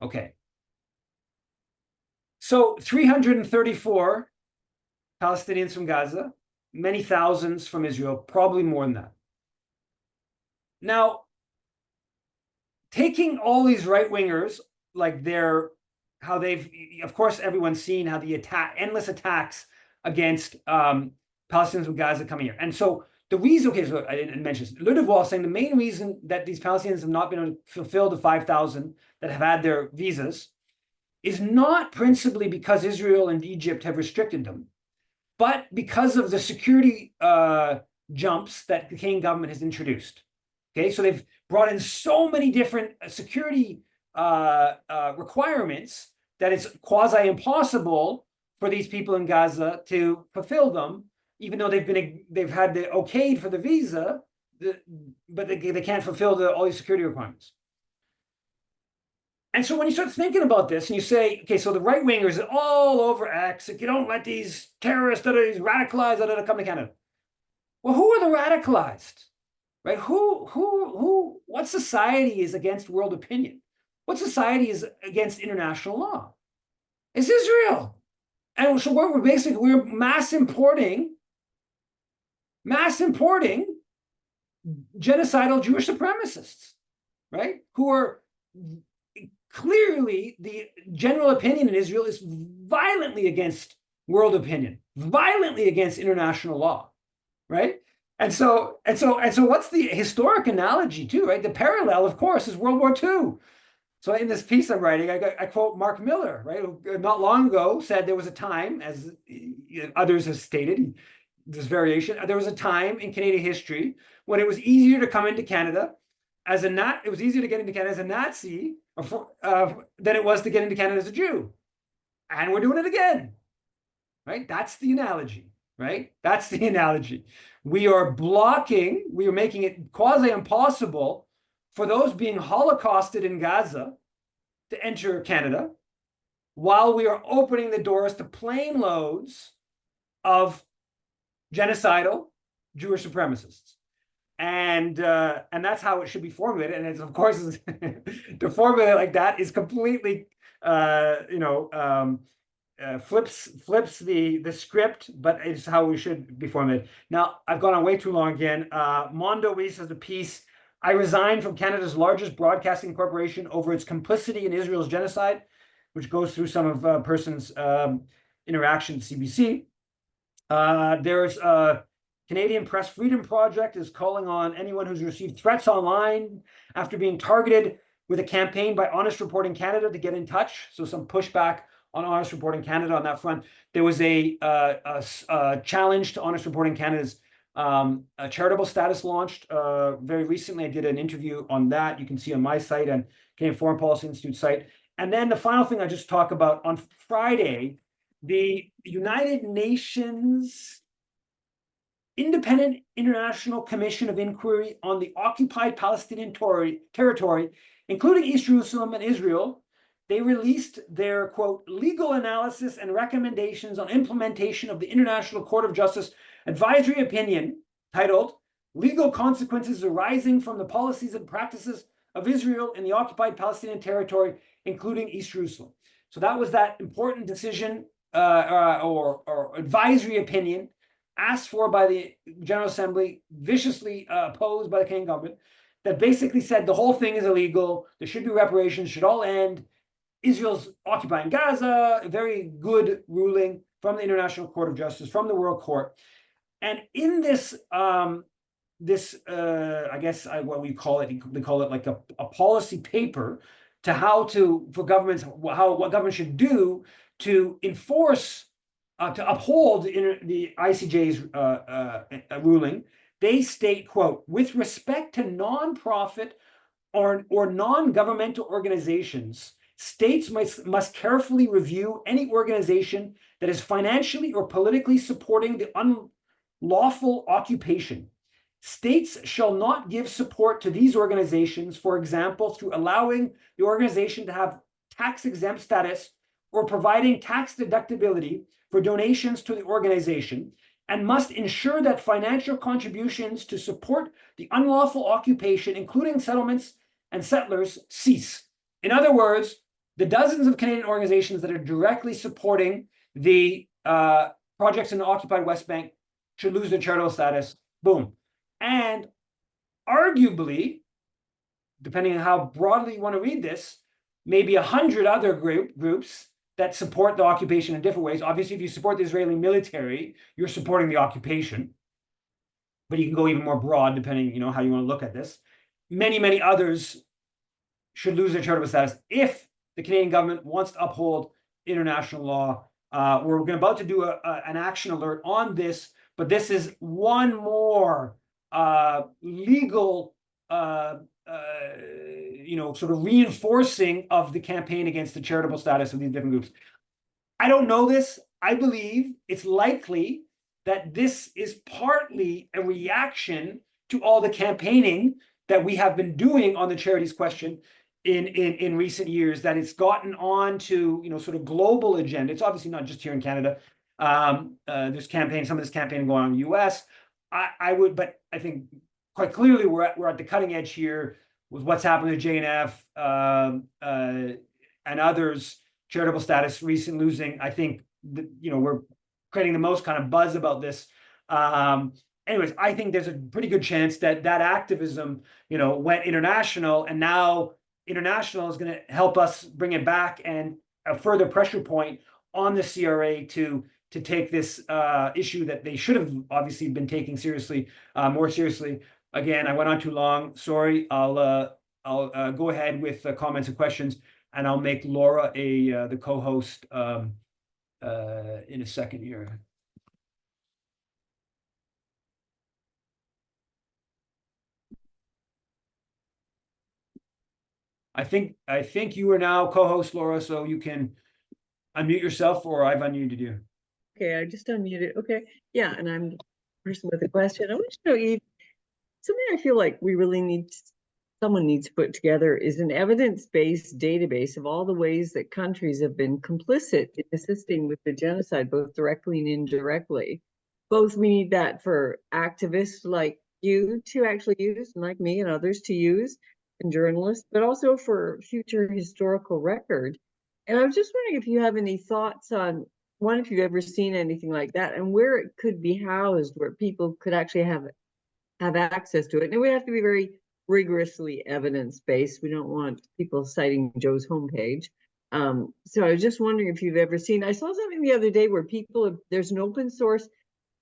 Okay. So 334 Palestinians from Gaza, many thousands from Israel, probably more than that. Now, taking all these right-wingers, like how they've, of course, everyone's seen how the endless attacks against Palestinians from Gaza coming here. And so the reason, okay, so I didn't mention this, Le Devoir saying the main reason that these Palestinians have not been able to fulfill the 5,000 that have had their visas is not principally because Israel and Egypt have restricted them, but because of the security jumps that the Canadian government has introduced. Okay, so they've brought in so many different security requirements that it's quasi impossible for these people in Gaza to fulfill them, even though they've had the okayed for the visa, but they can't fulfill all these security requirements. And so when you start thinking about this and you say, okay, so the right wingers are all over X, like, you don't let these terrorists, these radicalized, come to Canada. Well, who are the radicalized? Right? What society is against world opinion? What society is against international law? It's Israel. And so we're mass importing genocidal Jewish supremacists, right? Who are clearly, the general opinion in Israel is violently against world opinion, violently against international law, right? And so what's the historic analogy too, right? The parallel, of course, is World War II. So in this piece I'm writing, I quote Mark Miller, right? Who not long ago said there was a time, as others have stated, this variation, there was a time in Canadian history when it was easier to come into Canada it was easier to get into Canada as a Nazi than it was to get into Canada as a Jew. And we're doing it again, right? That's the analogy, right? That's the analogy. We are making it quasi impossible for those being holocausted in Gaza to enter Canada, while we are opening the doors to plane loads of genocidal Jewish supremacists. And that's how it should be formulated. And it's, of course, to formulate like that is completely, flips the script, but it's how we should be formulated. Now, I've gone on way too long again. Mondo Weiss has a piece. I resigned from Canada's largest broadcasting corporation over its complicity in Israel's genocide, which goes through some of a person's interaction at CBC. There's Canadian Press Freedom Project is calling on anyone who's received threats online after being targeted with a campaign by Honest Reporting Canada to get in touch. So some pushback on Honest Reporting Canada on that front. There was a challenge to Honest Reporting Canada's charitable status launched very recently. I did an interview on that. You can see on my site and Canadian Foreign Policy Institute site. And then the final thing I just talk about on Friday, the United Nations Independent International Commission of Inquiry on the Occupied Palestinian territory, including East Jerusalem and Israel, they released their, quote, legal analysis and recommendations on implementation of the International Court of Justice advisory opinion titled Legal Consequences Arising from the Policies and Practices of Israel in the Occupied Palestinian Territory, including East Jerusalem. So that was that important decision or advisory opinion asked for by the General Assembly, viciously opposed by the Canadian government, that basically said the whole thing is illegal, there should be reparations, should all end, Israel's occupying Gaza, a very good ruling from the International Court of Justice, from the World Court. And in this, I guess what we call it, they call it like a policy paper to for governments, what government should do to enforce to uphold the ICJ's ruling. They state, quote, with respect to nonprofit or non-governmental organizations, states must carefully review any organization that is financially or politically supporting the unlawful occupation. States shall not give support to these organizations, for example, through allowing the organization to have tax-exempt status or providing tax deductibility for donations to the organization, and must ensure that financial contributions to support the unlawful occupation, including settlements and settlers, cease. In other words, the dozens of Canadian organizations that are directly supporting the projects in the occupied West Bank should lose their charitable status. Boom. And arguably, depending on how broadly you want to read this, maybe 100 other groups that support the occupation in different ways. Obviously, if you support the Israeli military, you're supporting the occupation. But you can go even more broad, depending, how you want to look at this. Many, many others should lose their charitable status if the Canadian government wants to uphold international law. We're about to do an action alert on this, but this is one more legal sort of reinforcing of the campaign against the charitable status of these different groups. I don't know this. I believe it's likely that this is partly a reaction to all the campaigning that we have been doing on the charities question in recent years, that it's gotten on to, sort of global agenda. It's obviously not just here in Canada. There's some of this campaign going on in the US. But I think quite clearly we're at the cutting edge here with what's happening to JNF and others. Charitable status recent losing. I think we're creating the most kind of buzz about this. Anyways, I think there's a pretty good chance that activism, went international, and now international is going to help us bring it back, and a further pressure point on the CRA to take this issue that they should have obviously been taking seriously, more seriously. Again, I went on too long. Sorry. I'll go ahead with comments and questions, and I'll make Laura the co-host in a second here. I think you are now co-host, Laura, so you can unmute yourself, or I've unmuted you. Okay, I just unmuted. Okay, yeah, and I'm the person with the question. I want to know, Eve, something I feel like we really someone needs to put together is an evidence-based database of all the ways that countries have been complicit in assisting with the genocide, both directly and indirectly. Both we need that for activists like you to actually use, and like me and others to use, and journalists, but also for future historical record. And I was just wondering if you have any thoughts on, one, if you've ever seen anything like that, and where it could be housed, where people could actually have access to it. And it would have to be very rigorously evidence-based. We don't want people citing Joe's homepage. So I was just wondering if you've ever seen, I saw something the other day where there's an open source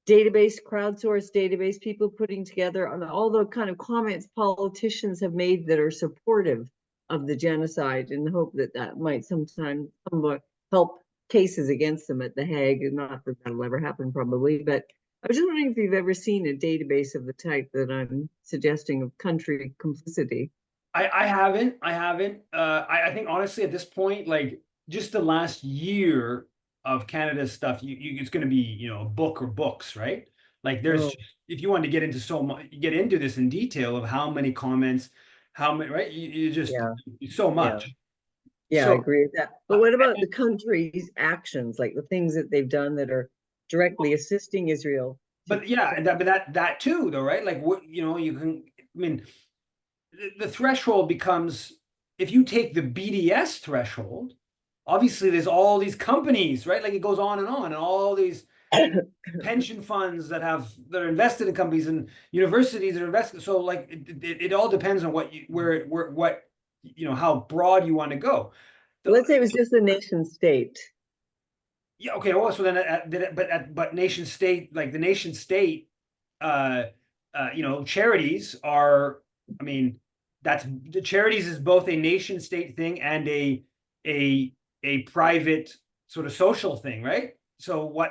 database, crowdsourced database, people putting together on all the kind of comments politicians have made that are supportive of the genocide, in the hope that that might sometime somewhat help cases against them at The Hague. Not that that'll ever happen probably, but I was just wondering if you've ever seen a database of the type that I'm suggesting of country complicity. I haven't. I think honestly at this point, like just the last year of Canada's stuff, it's going to be a book or books, right? Like there's if you want to get into this in detail of how many comments, how many, right? You just so much. Yeah, I agree with that. But what about the country's actions, like the things that they've done that are directly assisting Israel? But yeah, that too, though, right? Like what you can. I mean, the threshold becomes, if you take the BDS threshold, obviously there's all these companies, right? Like it goes on, and all these pension funds that are invested in companies, and universities that are invested. So like it all depends on how broad you want to go. Let's say it was just the nation state. Yeah. Okay. Well, so then, but nation state, like the nation state, charities are. I mean, the charities is both a nation state thing and a private sort of social thing, right? So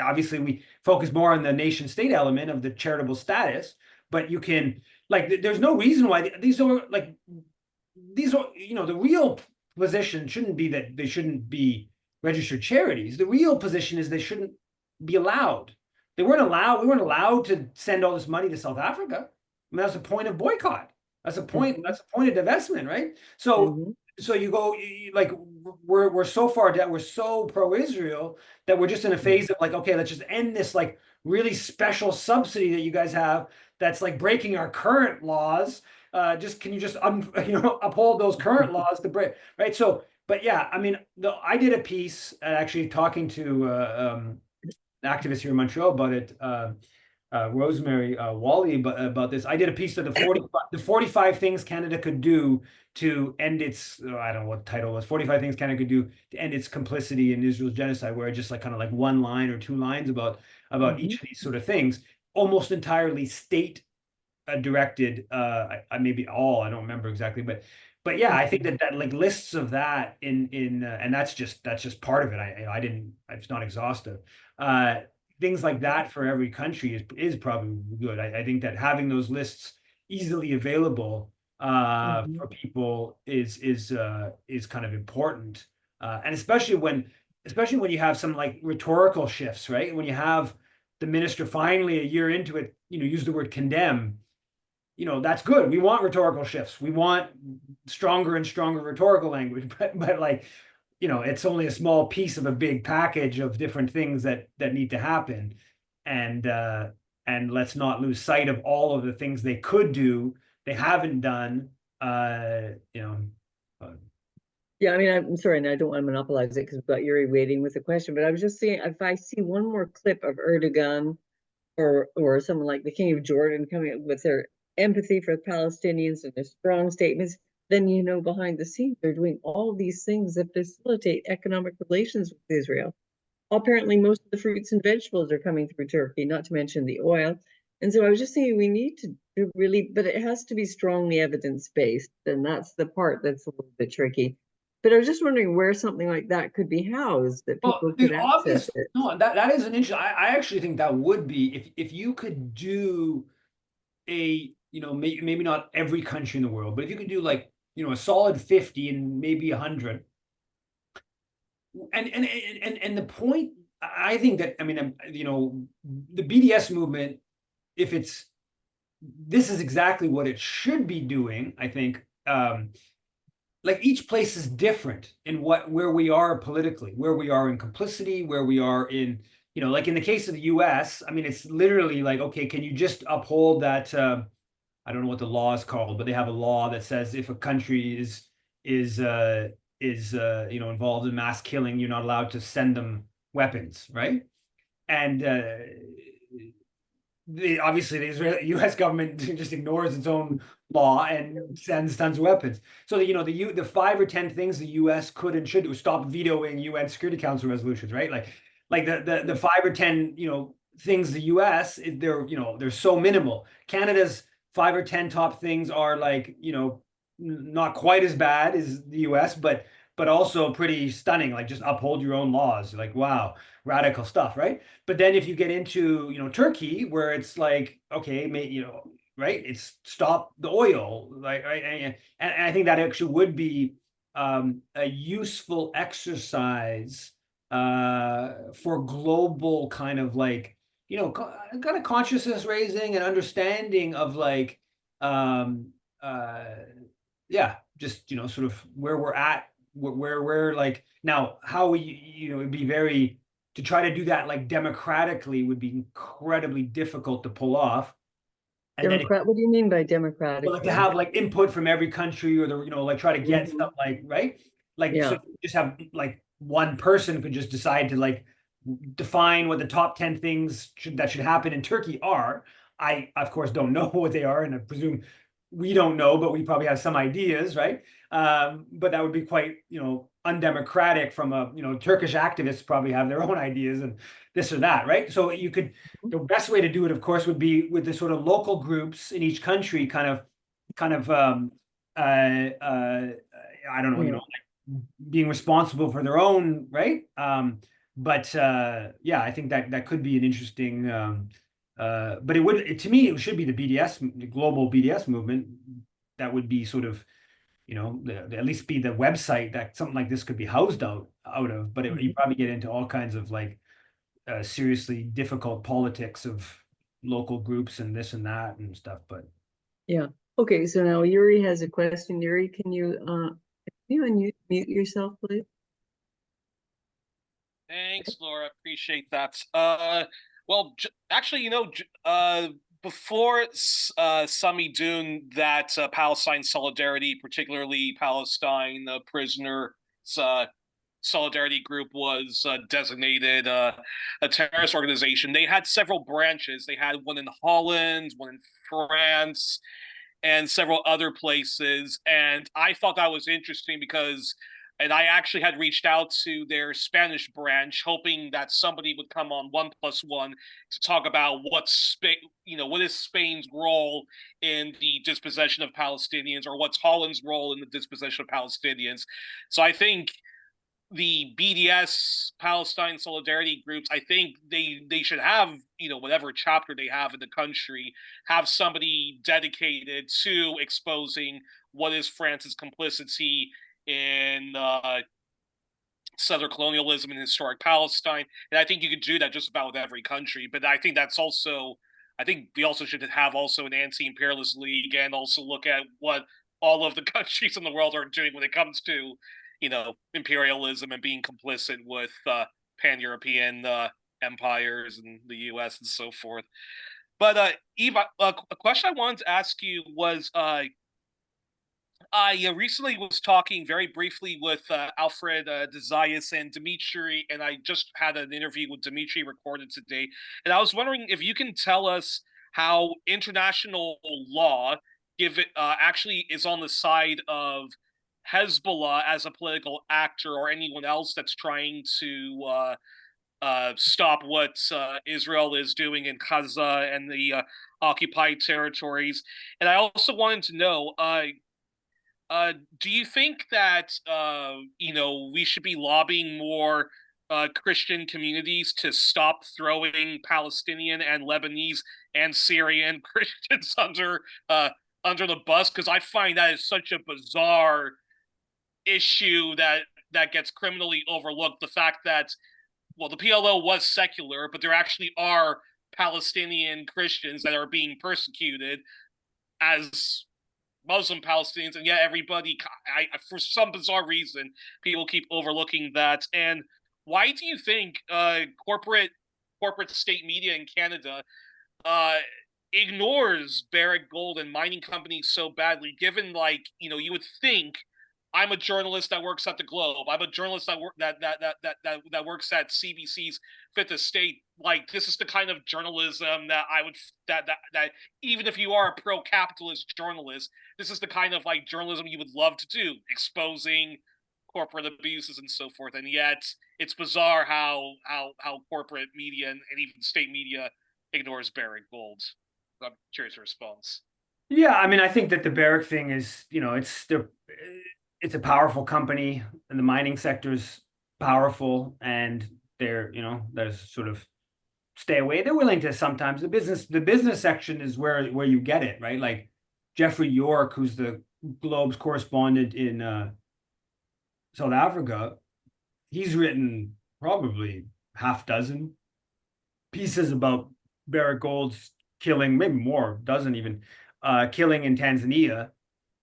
obviously we focus more on the nation state element of the charitable status, but you can, like, there's no reason why these are the real position shouldn't be that they shouldn't be registered charities. The real position is they shouldn't be allowed. We weren't allowed to send all this money to South Africa. I mean, that's the point of boycott. That's a point. Mm-hmm. That's a point of divestment, right? So, so you go like we're so far down. We're so pro-Israel that we're just in a phase of like, okay, let's just end this like really special subsidy that you guys have that's like breaking our current laws. Can you just uphold those current laws to break, right? So, but yeah, I mean, I did a piece actually talking to an activist here in Montreal about it. Rosemary Joly about this. I did a piece of the 45 things Canada could do to end its, I don't know what the title was, 45 things Canada could do to end its complicity in Israel's genocide, where I just like kind of like one line or two lines about each of these sort of things, almost entirely state directed. I maybe all, I don't remember exactly, but yeah, I think that like lists of that and that's just part of it. It's not exhaustive. Things like that for every country is probably good. I think that having those lists easily available Mhm. for people is kind of important, and especially when you have some like rhetorical shifts, right? When you have the minister finally a year into it, use the word condemn. That's good. We want rhetorical shifts. We want stronger and stronger rhetorical language, but like, it's only a small piece of a big package of different things that need to happen. And let's not lose sight of all of the things they could do, they haven't done. Uh, you know, uh, Yeah, I mean, I'm sorry, and I don't want to monopolize it because we've got Yuri waiting with the question, but I was just saying, if I see one more clip of Erdogan or someone like the King of Jordan coming up with their empathy for the Palestinians and their strong statements, then behind the scenes they're doing all these things that facilitate economic relations with Israel. Apparently, most of the fruits and vegetables are coming through Turkey, not to mention the oil. And so I was just saying we need to really, but it has to be strongly evidence-based, and that's the part that's a little bit tricky. But I was just wondering where something like that could be housed, that well, people the could access obvious it. no, that is an interesting. I actually think that would be if you could do maybe not every country in the world, but if you could do like a solid 50 and maybe 100. And the point, I think that, I mean, the BDS movement, if it's this is exactly what it should be doing, I think. Like each place is different in where we are politically, where we are in complicity, where we are in, like in the case of the US, I mean, it's literally like, okay, can you just uphold that? I don't know what the law is called, but they have a law that says if a country is involved in mass killing, you're not allowed to send them weapons, right? And obviously the Israeli U.S. government just ignores its own law and sends tons of weapons. So the 5 or 10 things the U.S. could and should do, stop vetoing UN Security Council resolutions, right? Like the 5 or 10 things the U.S. they're so minimal. Canada's 5 or 10 top things are like not quite as bad as the U.S. but also pretty stunning. Like just uphold your own laws. Like wow, radical stuff, right? But then if you get into Turkey, where it's like okay, right, it's stop the oil, like right, and I think that actually would be a useful exercise for global kind of like kind of consciousness raising and understanding of like um uh yeah, just sort of where we're at, where we're like now, how we it'd be very to try to do that like democratically would be incredibly difficult to pull off. And then Democrat, what do you mean by but like to democratically? have like input from every country, or like try to get Mhm. stuff like right, like so Yeah. you just have like one person could just decide to like define what the top 10 things that should happen in Turkey are. I of course don't know what they are, and I presume we don't know, but we probably have some ideas, right? But that would be quite undemocratic from a Turkish activists probably have their own ideas and this or that, right? So the best way to do it, of course, would be with the sort of local groups in each country kind of I don't know, Yeah. like being responsible for their own, right? But yeah, I think that could be an interesting but to me, it should be the BDS, the global BDS movement that would be sort of, at least be the website that something like this could be housed out of. But you Mhm. probably get into all kinds of like seriously difficult politics of local groups and this and that and stuff. But Yeah. Okay, so now Yuri has a question. Yuri, can you unmute yourself, please? Thanks, Laura. Appreciate that. Well, actually, before Samidoun, that Palestine Solidarity, particularly Palestine prisoners solidarity group, was designated a terrorist organization. They had several branches. They had one in Holland, one in France, and several other places. And I thought that was interesting because, and I actually had reached out to their Spanish branch, hoping that somebody would come on 1+1 to talk about what is Spain's role in the dispossession of Palestinians, or what's Holland's role in the dispossession of Palestinians. So I think the BDS Palestine solidarity groups, I think they should have, whatever chapter they have in the country, have somebody dedicated to exposing what is France's complicity in settler colonialism and historic Palestine. And I think you could do that just about with every country. But I think I think we also should have also an anti-imperialist league, and also look at what all of the countries in the world are doing when it comes to, imperialism and being complicit with pan-European empires and the U.S. and so forth. But Eve, a question I wanted to ask you was, I recently was talking very briefly with Alfred Desaias and Dimitri, and I just had an interview with Dimitri recorded today. And I was wondering if you can tell us how international law actually is on the side of Hezbollah as a political actor, or anyone else that's trying to stop what Israel is doing in Gaza and the occupied territories. And I also wanted to know, do you think that we should be lobbying more Christian communities to stop throwing Palestinian and Lebanese and Syrian Christians under the bus? Because I find that is such a bizarre issue that gets criminally overlooked. The fact that, well, the PLO was secular, but there actually are Palestinian Christians that are being persecuted as Muslim Palestinians, and yet everybody, for some bizarre reason, people keep overlooking that. And why do you think corporate state media in Canada ignores Barrick Gold and mining companies so badly? Given, you would think, I'm a journalist that works at the Globe. I'm a journalist that works at CBC's Fifth Estate. This is the kind of journalism that I would that even if you are a pro-capitalist journalist, this is the kind of journalism you would love to do, exposing corporate abuses and so forth. And yet, it's bizarre how corporate media and even state media ignores Barrick Gold. I'm curious your response. Yeah, I mean, I think that the Barrick thing is, it's a powerful company, and the mining sector's powerful, and there's sort of stay away. They're willing to sometimes. The business section is where you get it, right? Like Jeffrey York, who's the Globe's correspondent in South Africa, he's written probably half dozen pieces about Barrick Gold's killing, maybe more, dozen even, killing in Tanzania.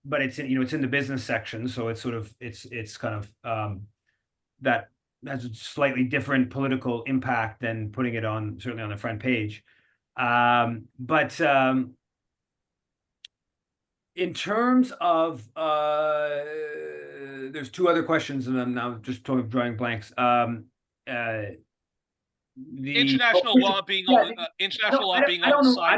But it's in the business section, so it's sort of it's kind of that has a slightly different political impact than putting it certainly on the front page. But in terms of there's two other questions, and I'm now just drawing blanks. International law being international law being on the side.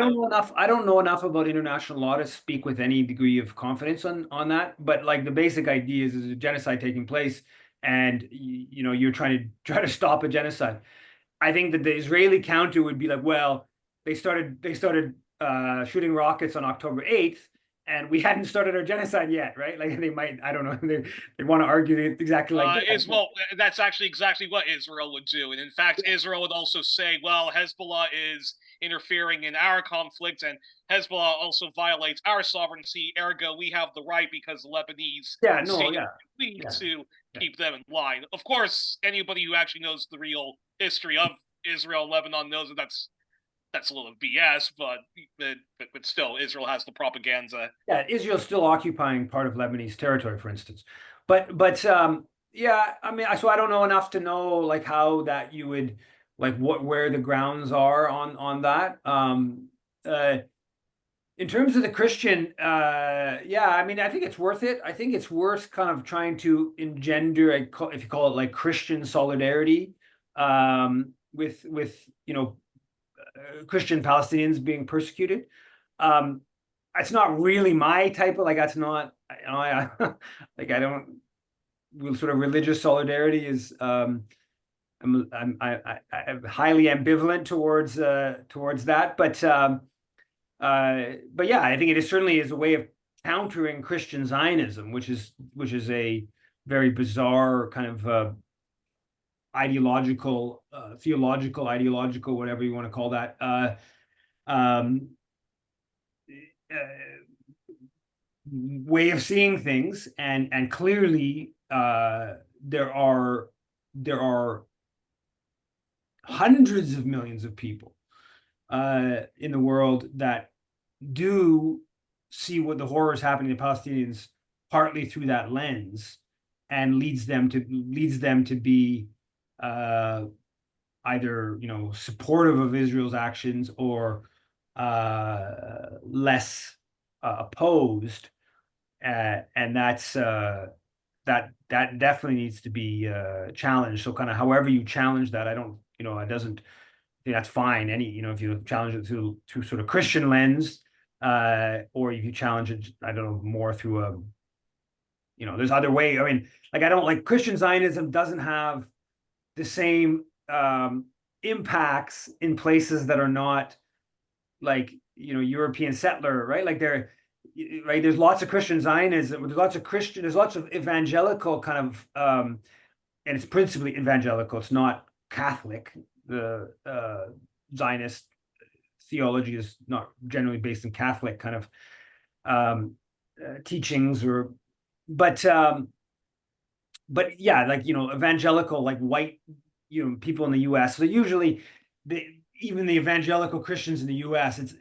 I don't know enough about international law to speak with any degree of confidence on that. But the basic idea is there's a genocide taking place, and you're trying to stop a genocide. I think that the Israeli counter would be like, well, they started shooting rockets on October 8th, and we hadn't started our genocide yet, right? They might, I don't know, they want to argue exactly like that. Well, that's actually exactly what Israel would do. And in fact, Israel would also say, well, Hezbollah is interfering in our conflict, and Hezbollah also violates our sovereignty. Ergo, we have the right, because the Lebanese to keep them in line. Of course, anybody who actually knows the real history of Israel and Lebanon knows that that's a little BS, but still, Israel has the propaganda. Yeah, Israel's still occupying part of Lebanese territory, for instance. But yeah, I mean, so I don't know enough to know how that you would where the grounds are on that. In terms of the Christian, yeah, I mean, I think it's worth it. I think it's worth kind of trying to engender if you call it Christian solidarity with Christian Palestinians being persecuted. It's not really my type of that's not I don't sort of religious solidarity is I'm highly ambivalent towards that, but yeah, I think it certainly is a way of countering Christian Zionism, which is a very bizarre kind of ideological, theological, ideological, whatever you want to call that, um, way of seeing things, and clearly there are hundreds of millions of people in the world that do see what the horrors happening to Palestinians partly through that lens, and leads them to be either supportive of Israel's actions, or less opposed, and that definitely needs to be challenged. So kind of however you challenge that, I don't, it doesn't, I think that's fine. If you challenge it through sort of Christian lens, or if you challenge it, I don't know, more through a, there's other way. I mean, like, I don't like Christian Zionism doesn't have the same impacts in places that are not like, European settler, right? Like right, there's lots of Christian Zionism, there's lots of evangelical kind of, and it's principally evangelical, it's not Catholic. The Zionist theology is not generally based in Catholic kind of teachings, but yeah, like, evangelical, like white, people in the US. So usually even the evangelical Christians in the US, it's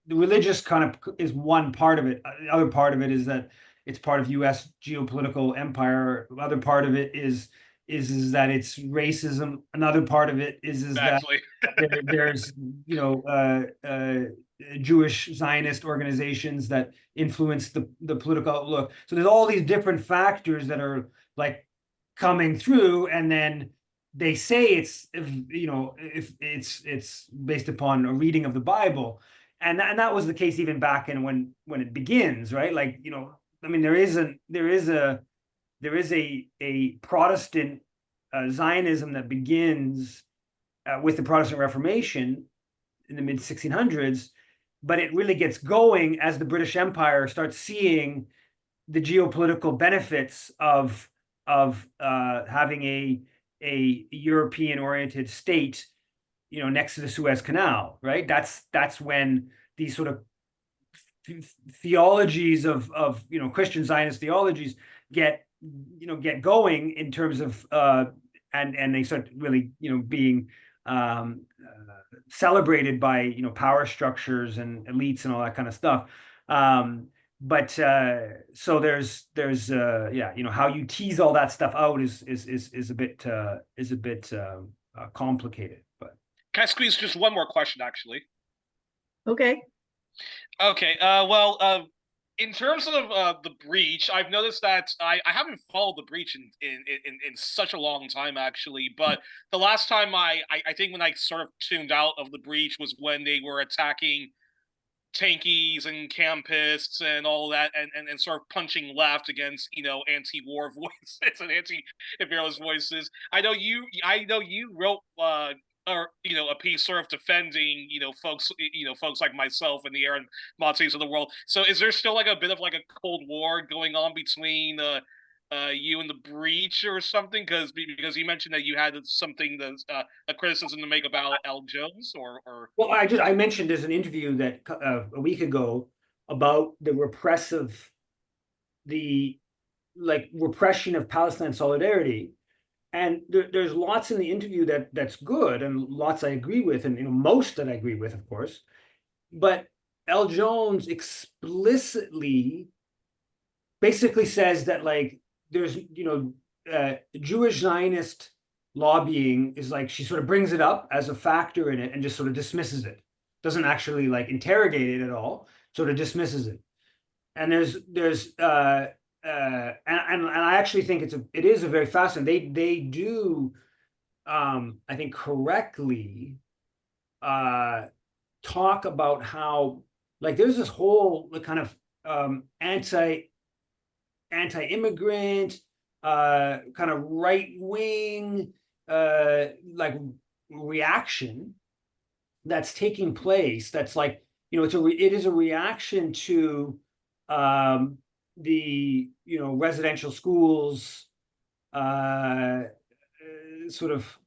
the religious kind of is one part of it. The other part of it is that it's part of US geopolitical empire. The other part of it is that it's racism. Another part of it is Exactly. that there's Jewish Zionist organizations that influence the political outlook. So there's all these different factors that are like coming through, and then they say if it's based upon a reading of the Bible, and that was the case even back in when it begins, right? Like, I mean, there is a Protestant Zionism that begins with the Protestant Reformation in the mid 1600s, but it really gets going as the British Empire starts seeing the geopolitical benefits of having a European-oriented state, next to the Suez Canal, right? That's when these sort of theologies of Christian Zionist theologies get going in terms of and they start really being celebrated by power structures and elites and all that kind of stuff. But so there's yeah, how you tease all that stuff out is a bit complicated. But Can I squeeze just one more question, actually? Okay. Okay. In terms of the breach, I've noticed that I haven't followed the breach in such a long time, actually. But the last time I think when I sort of tuned out of the breach was when they were attacking tankies and campists and all that, and sort of punching left against anti-war voices and anti-imperialist voices. I know you wrote or a piece sort of defending folks like myself and the Aaron Montes of the world. So is there still like a bit of like a Cold War going on between you and the breach or something? Because you mentioned that you had something that's a criticism to make about L. Jones or well, I mentioned there's an interview that a week ago about the repression of Palestine solidarity, and there's lots in the interview that's good, and lots I agree with, and most that I agree with, of course. But L. Jones explicitly basically says that, like, there's Jewish Zionist lobbying is like, she sort of brings it up as a factor in it and just sort of dismisses it, doesn't actually like interrogate it at all, sort of dismisses it. And there's and I actually think it is a very fascinating, they do I think correctly talk about how, like, there's this whole kind of anti-immigrant kind of right-wing like reaction that's taking place, that's like, it is a reaction to the residential schools sort of,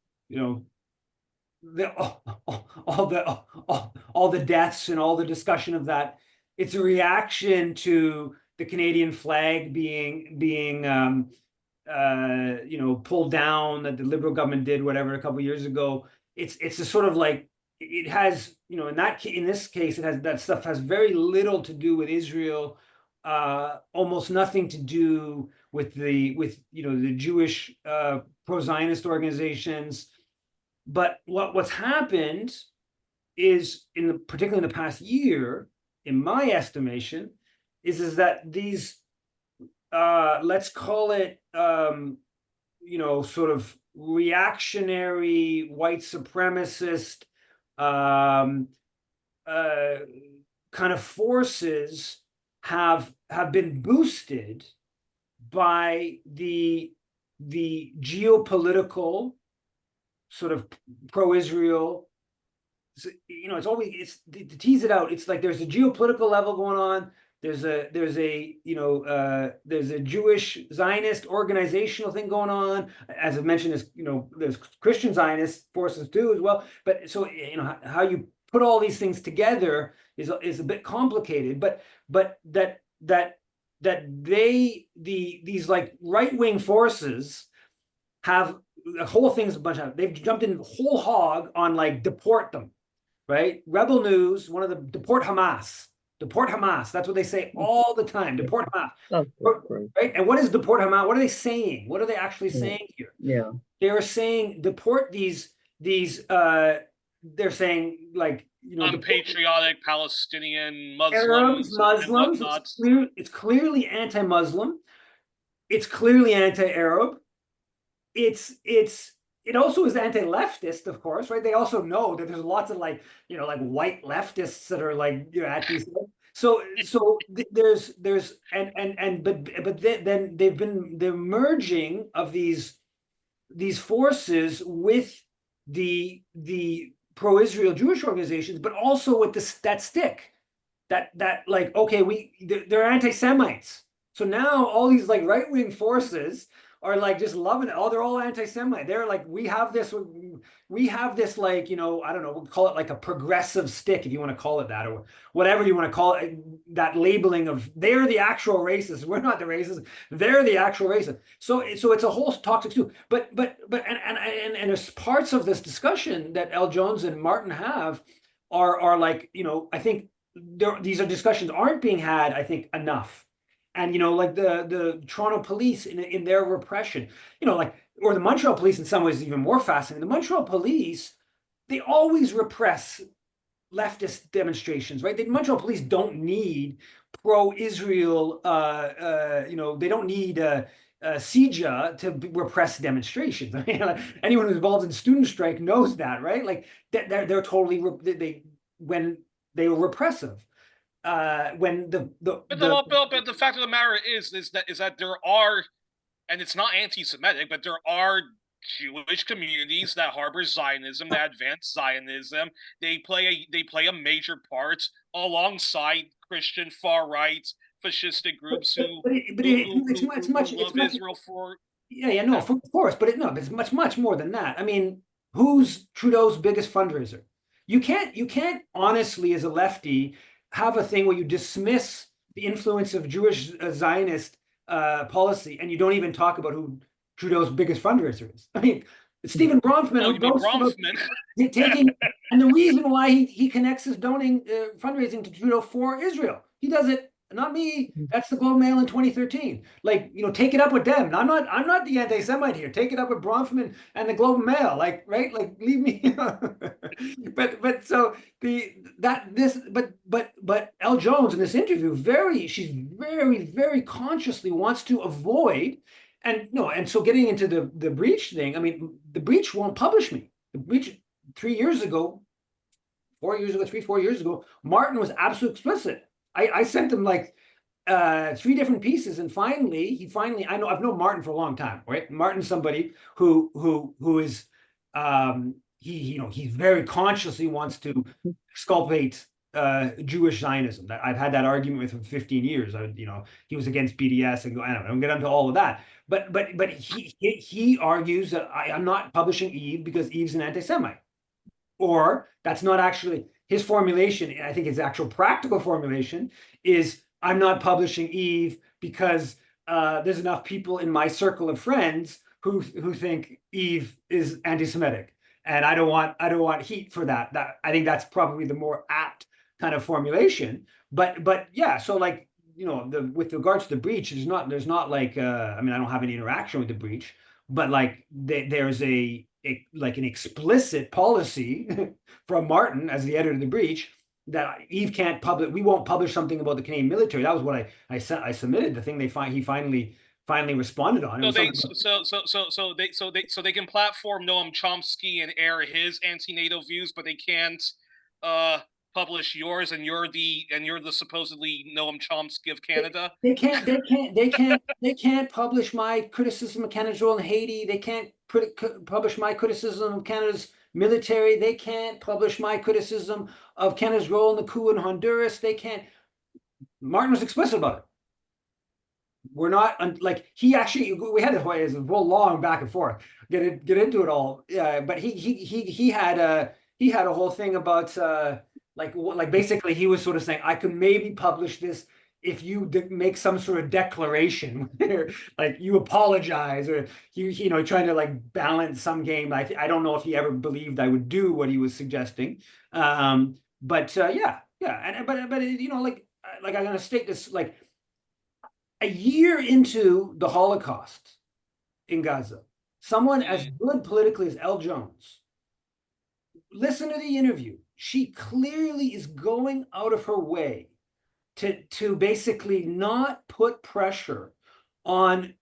all the deaths and all the discussion of that. It's a reaction to the Canadian flag being pulled down, that the Liberal government did whatever a couple of years ago. It's a sort of like, it has, in this case, it has, that stuff has very little to do with Israel, almost nothing to do with the Jewish pro-Zionist organizations. But what's happened is, particularly in the past year, in my estimation, is that these let's call it sort of reactionary white supremacist kind of forces have been boosted by the geopolitical sort of pro-Israel. It's always, to tease it out, it's like there's a geopolitical level going on. There's a Jewish Zionist organizational thing going on. As I mentioned, there's Christian Zionist forces too as well. But so how you put all these things together is a bit complicated. But these like right-wing forces have, the whole thing's a bunch of, they've jumped in whole hog on like deport them, right? Rebel News, one of the deport Hamas. Deport Hamas. That's what they say all the time. Deport Hamas. Right? And what is deport Hamas? What are they saying? What are they actually saying here? Yeah. They are saying deport these they're saying like, unpatriotic Palestinian Arabs, Muslims. It's clearly anti-Muslim. It's clearly anti-Arab. It also is anti-leftist, of course, right? They also know that there's lots of like white leftists that are like at these. So there's then they're merging of these forces with the pro-Israel Jewish organizations, but also with that stick that like, okay, they're anti-Semites. So now all these like right-wing forces are like just loving it. Oh, they're all anti-Semite. They're like, we have this like, I don't know, we'll call it like a progressive stick, if you want to call it that, or whatever you want to call it, that labeling of they're the actual racists. We're not the racists. They're the actual racists. So it's a whole toxic too. But there's parts of this discussion that L. Jones and Martin have are like, I think these are discussions aren't being had, I think, enough. And like the Toronto police in their repression, or the Montreal police in some ways is even more fascinating. The Montreal police, they always repress leftist demonstrations, right? The Montreal police don't need pro-Israel, they don't need CIJA to repress demonstrations. I mean, anyone who's involved in student strike knows that, right? Like they're totally when they were repressive. But the fact of the matter is that there are, and it's not anti-Semitic, but there are Jewish communities that harbor Zionism, that advance Zionism. They play a major part alongside Christian far right fascistic groups who love Israel for. Yeah, no, of course, but it's much more than that. I mean, who's Trudeau's biggest fundraiser? You can't honestly, as a lefty, have a thing where you dismiss the influence of Jewish Zionist policy, and you don't even talk about who Trudeau's biggest fundraiser is. I mean, it's Stephen Bronfman. Taking, and the reason why he connects his fundraising to Trudeau for Israel. He does it. Not me. That's the Globe Mail in 2013. Like, take it up with them. I'm not the anti-Semite here. Take it up with Bronfman and the Globe Mail. Like, right? Like, leave me. But L. Jones in this interview, she's very, very consciously wants to avoid, and so getting into the breach thing. I mean, the breach won't publish me. The breach 4 years ago, 4 years ago, Martin was absolutely explicit. I sent him like 3 different pieces, and finally, I've known Martin for a long time, right? Martin's somebody who is he very consciously wants to exculpate Jewish Zionism. That I've had that argument with him for 15 years. He was against BDS and I don't get into all of that. But he argues that I'm not publishing Eve because Eve's an anti-Semite, or that's not actually his formulation. I think his actual practical formulation is I'm not publishing Eve because there's enough people in my circle of friends who think Eve is anti-Semitic, and I don't want heat for that. I think that's probably the more apt kind of formulation. But yeah, so like with regards to the breach, there's not like I mean I don't have any interaction with the breach, but like there's like an explicit policy from Martin as the editor of the breach that Eve can't publish. We won't publish something about the Canadian military. That was what I submitted. The thing he finally responded on. So they can platform Noam Chomsky and air his anti-NATO views, but they can't publish yours, and you're the supposedly Noam Chomsky of Canada. They can't publish my criticism of Canada's role in Haiti. They can't publish my criticism of Canada's military. They can't publish my criticism of Canada's role in the coup in Honduras. They can't. Martin was explicit about it. We're not like we had this whole long back and forth. Get into it all. But he had a whole thing about like basically he was sort of saying I could maybe publish this if you make some sort of declaration where like you apologize, or trying to like balance some game. I don't know if he ever believed I would do what he was suggesting. But like I'm gonna state this, like a year into the Holocaust in Gaza, someone as good politically as Elle Jones, listen to the interview. She clearly is going out of her way to basically not put pressure on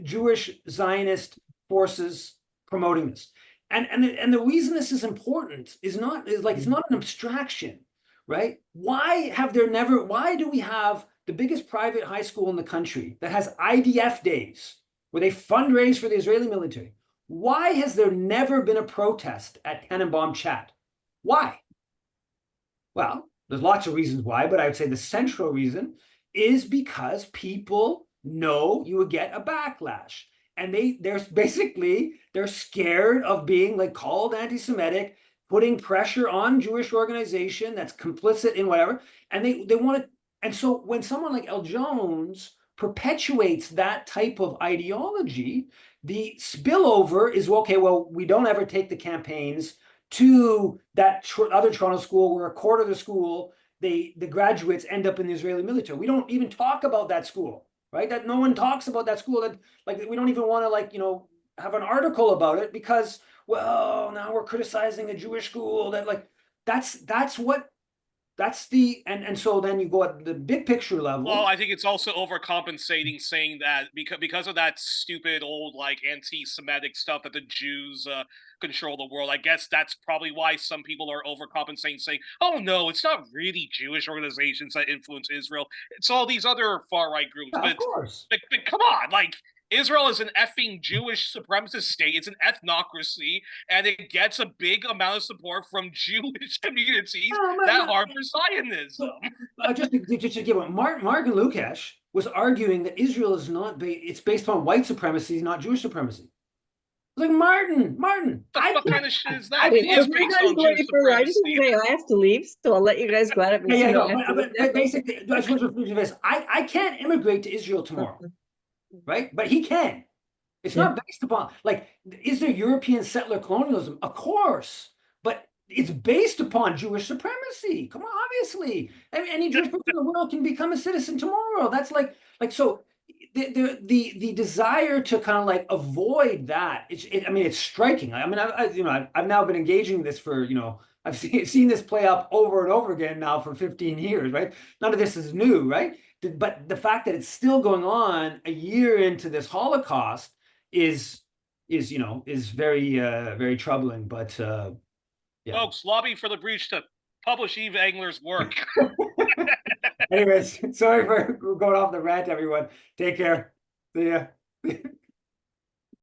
Jewish Zionist forces promoting this. And the reason this is important is it's not an abstraction, right? Why do we have the biggest private high school in the country that has IDF days where they fundraise for the Israeli military? Why has there never been a protest at Tannenbaum Chat? Why? Well, there's lots of reasons why, but I would say the central reason is because people know you would get a backlash. And they're scared of being like called anti-Semitic, putting pressure on Jewish organization that's complicit in whatever. And they want to. And so when someone like Elle Jones perpetuates that type of ideology, the spillover is, okay, well, we don't ever take the campaigns to that other Toronto school where a quarter of the school, the graduates end up in the Israeli military. We don't even talk about that school, right? That no one talks about that school. That like we don't even want to have an article about it because, well, now we're criticizing a Jewish school. That and so then you go at the big picture level. Well, I think it's also overcompensating, saying that because of that stupid old like anti-Semitic stuff that the Jews control the world. I guess that's probably why some people are overcompensating, saying, "Oh no, it's not really Jewish organizations that influence Israel. It's all these other far-right groups." Yeah, of course. But come on, like. Israel is an effing Jewish supremacist state. It's an ethnocracy, and it gets a big amount of support from Jewish communities that harbor Zionism. Just to give it, Martin Lukash was arguing that Israel is not it's based on white supremacy, not Jewish supremacy. Like Martin, what kind of shit is that? I have to leave, so I'll let you guys go at it. But basically, I just want to finish this. I can't immigrate to Israel tomorrow. Right? But he can. It's not based upon, like, is there European settler colonialism? Of course. But it's based upon Jewish supremacy. Come on, obviously. Any Jewish person in the world can become a citizen tomorrow. That's so the desire to kind of like avoid that, it's striking. I mean, I've now been engaging this for, I've seen this play up over and over again now for 15 years, right? None of this is new, right? But the fact that it's still going on a year into this Holocaust is very very troubling. But yeah. Folks, lobby for the breach to publish Eve Engler's work. Anyways, sorry for going off the rant, everyone. Take care. See ya.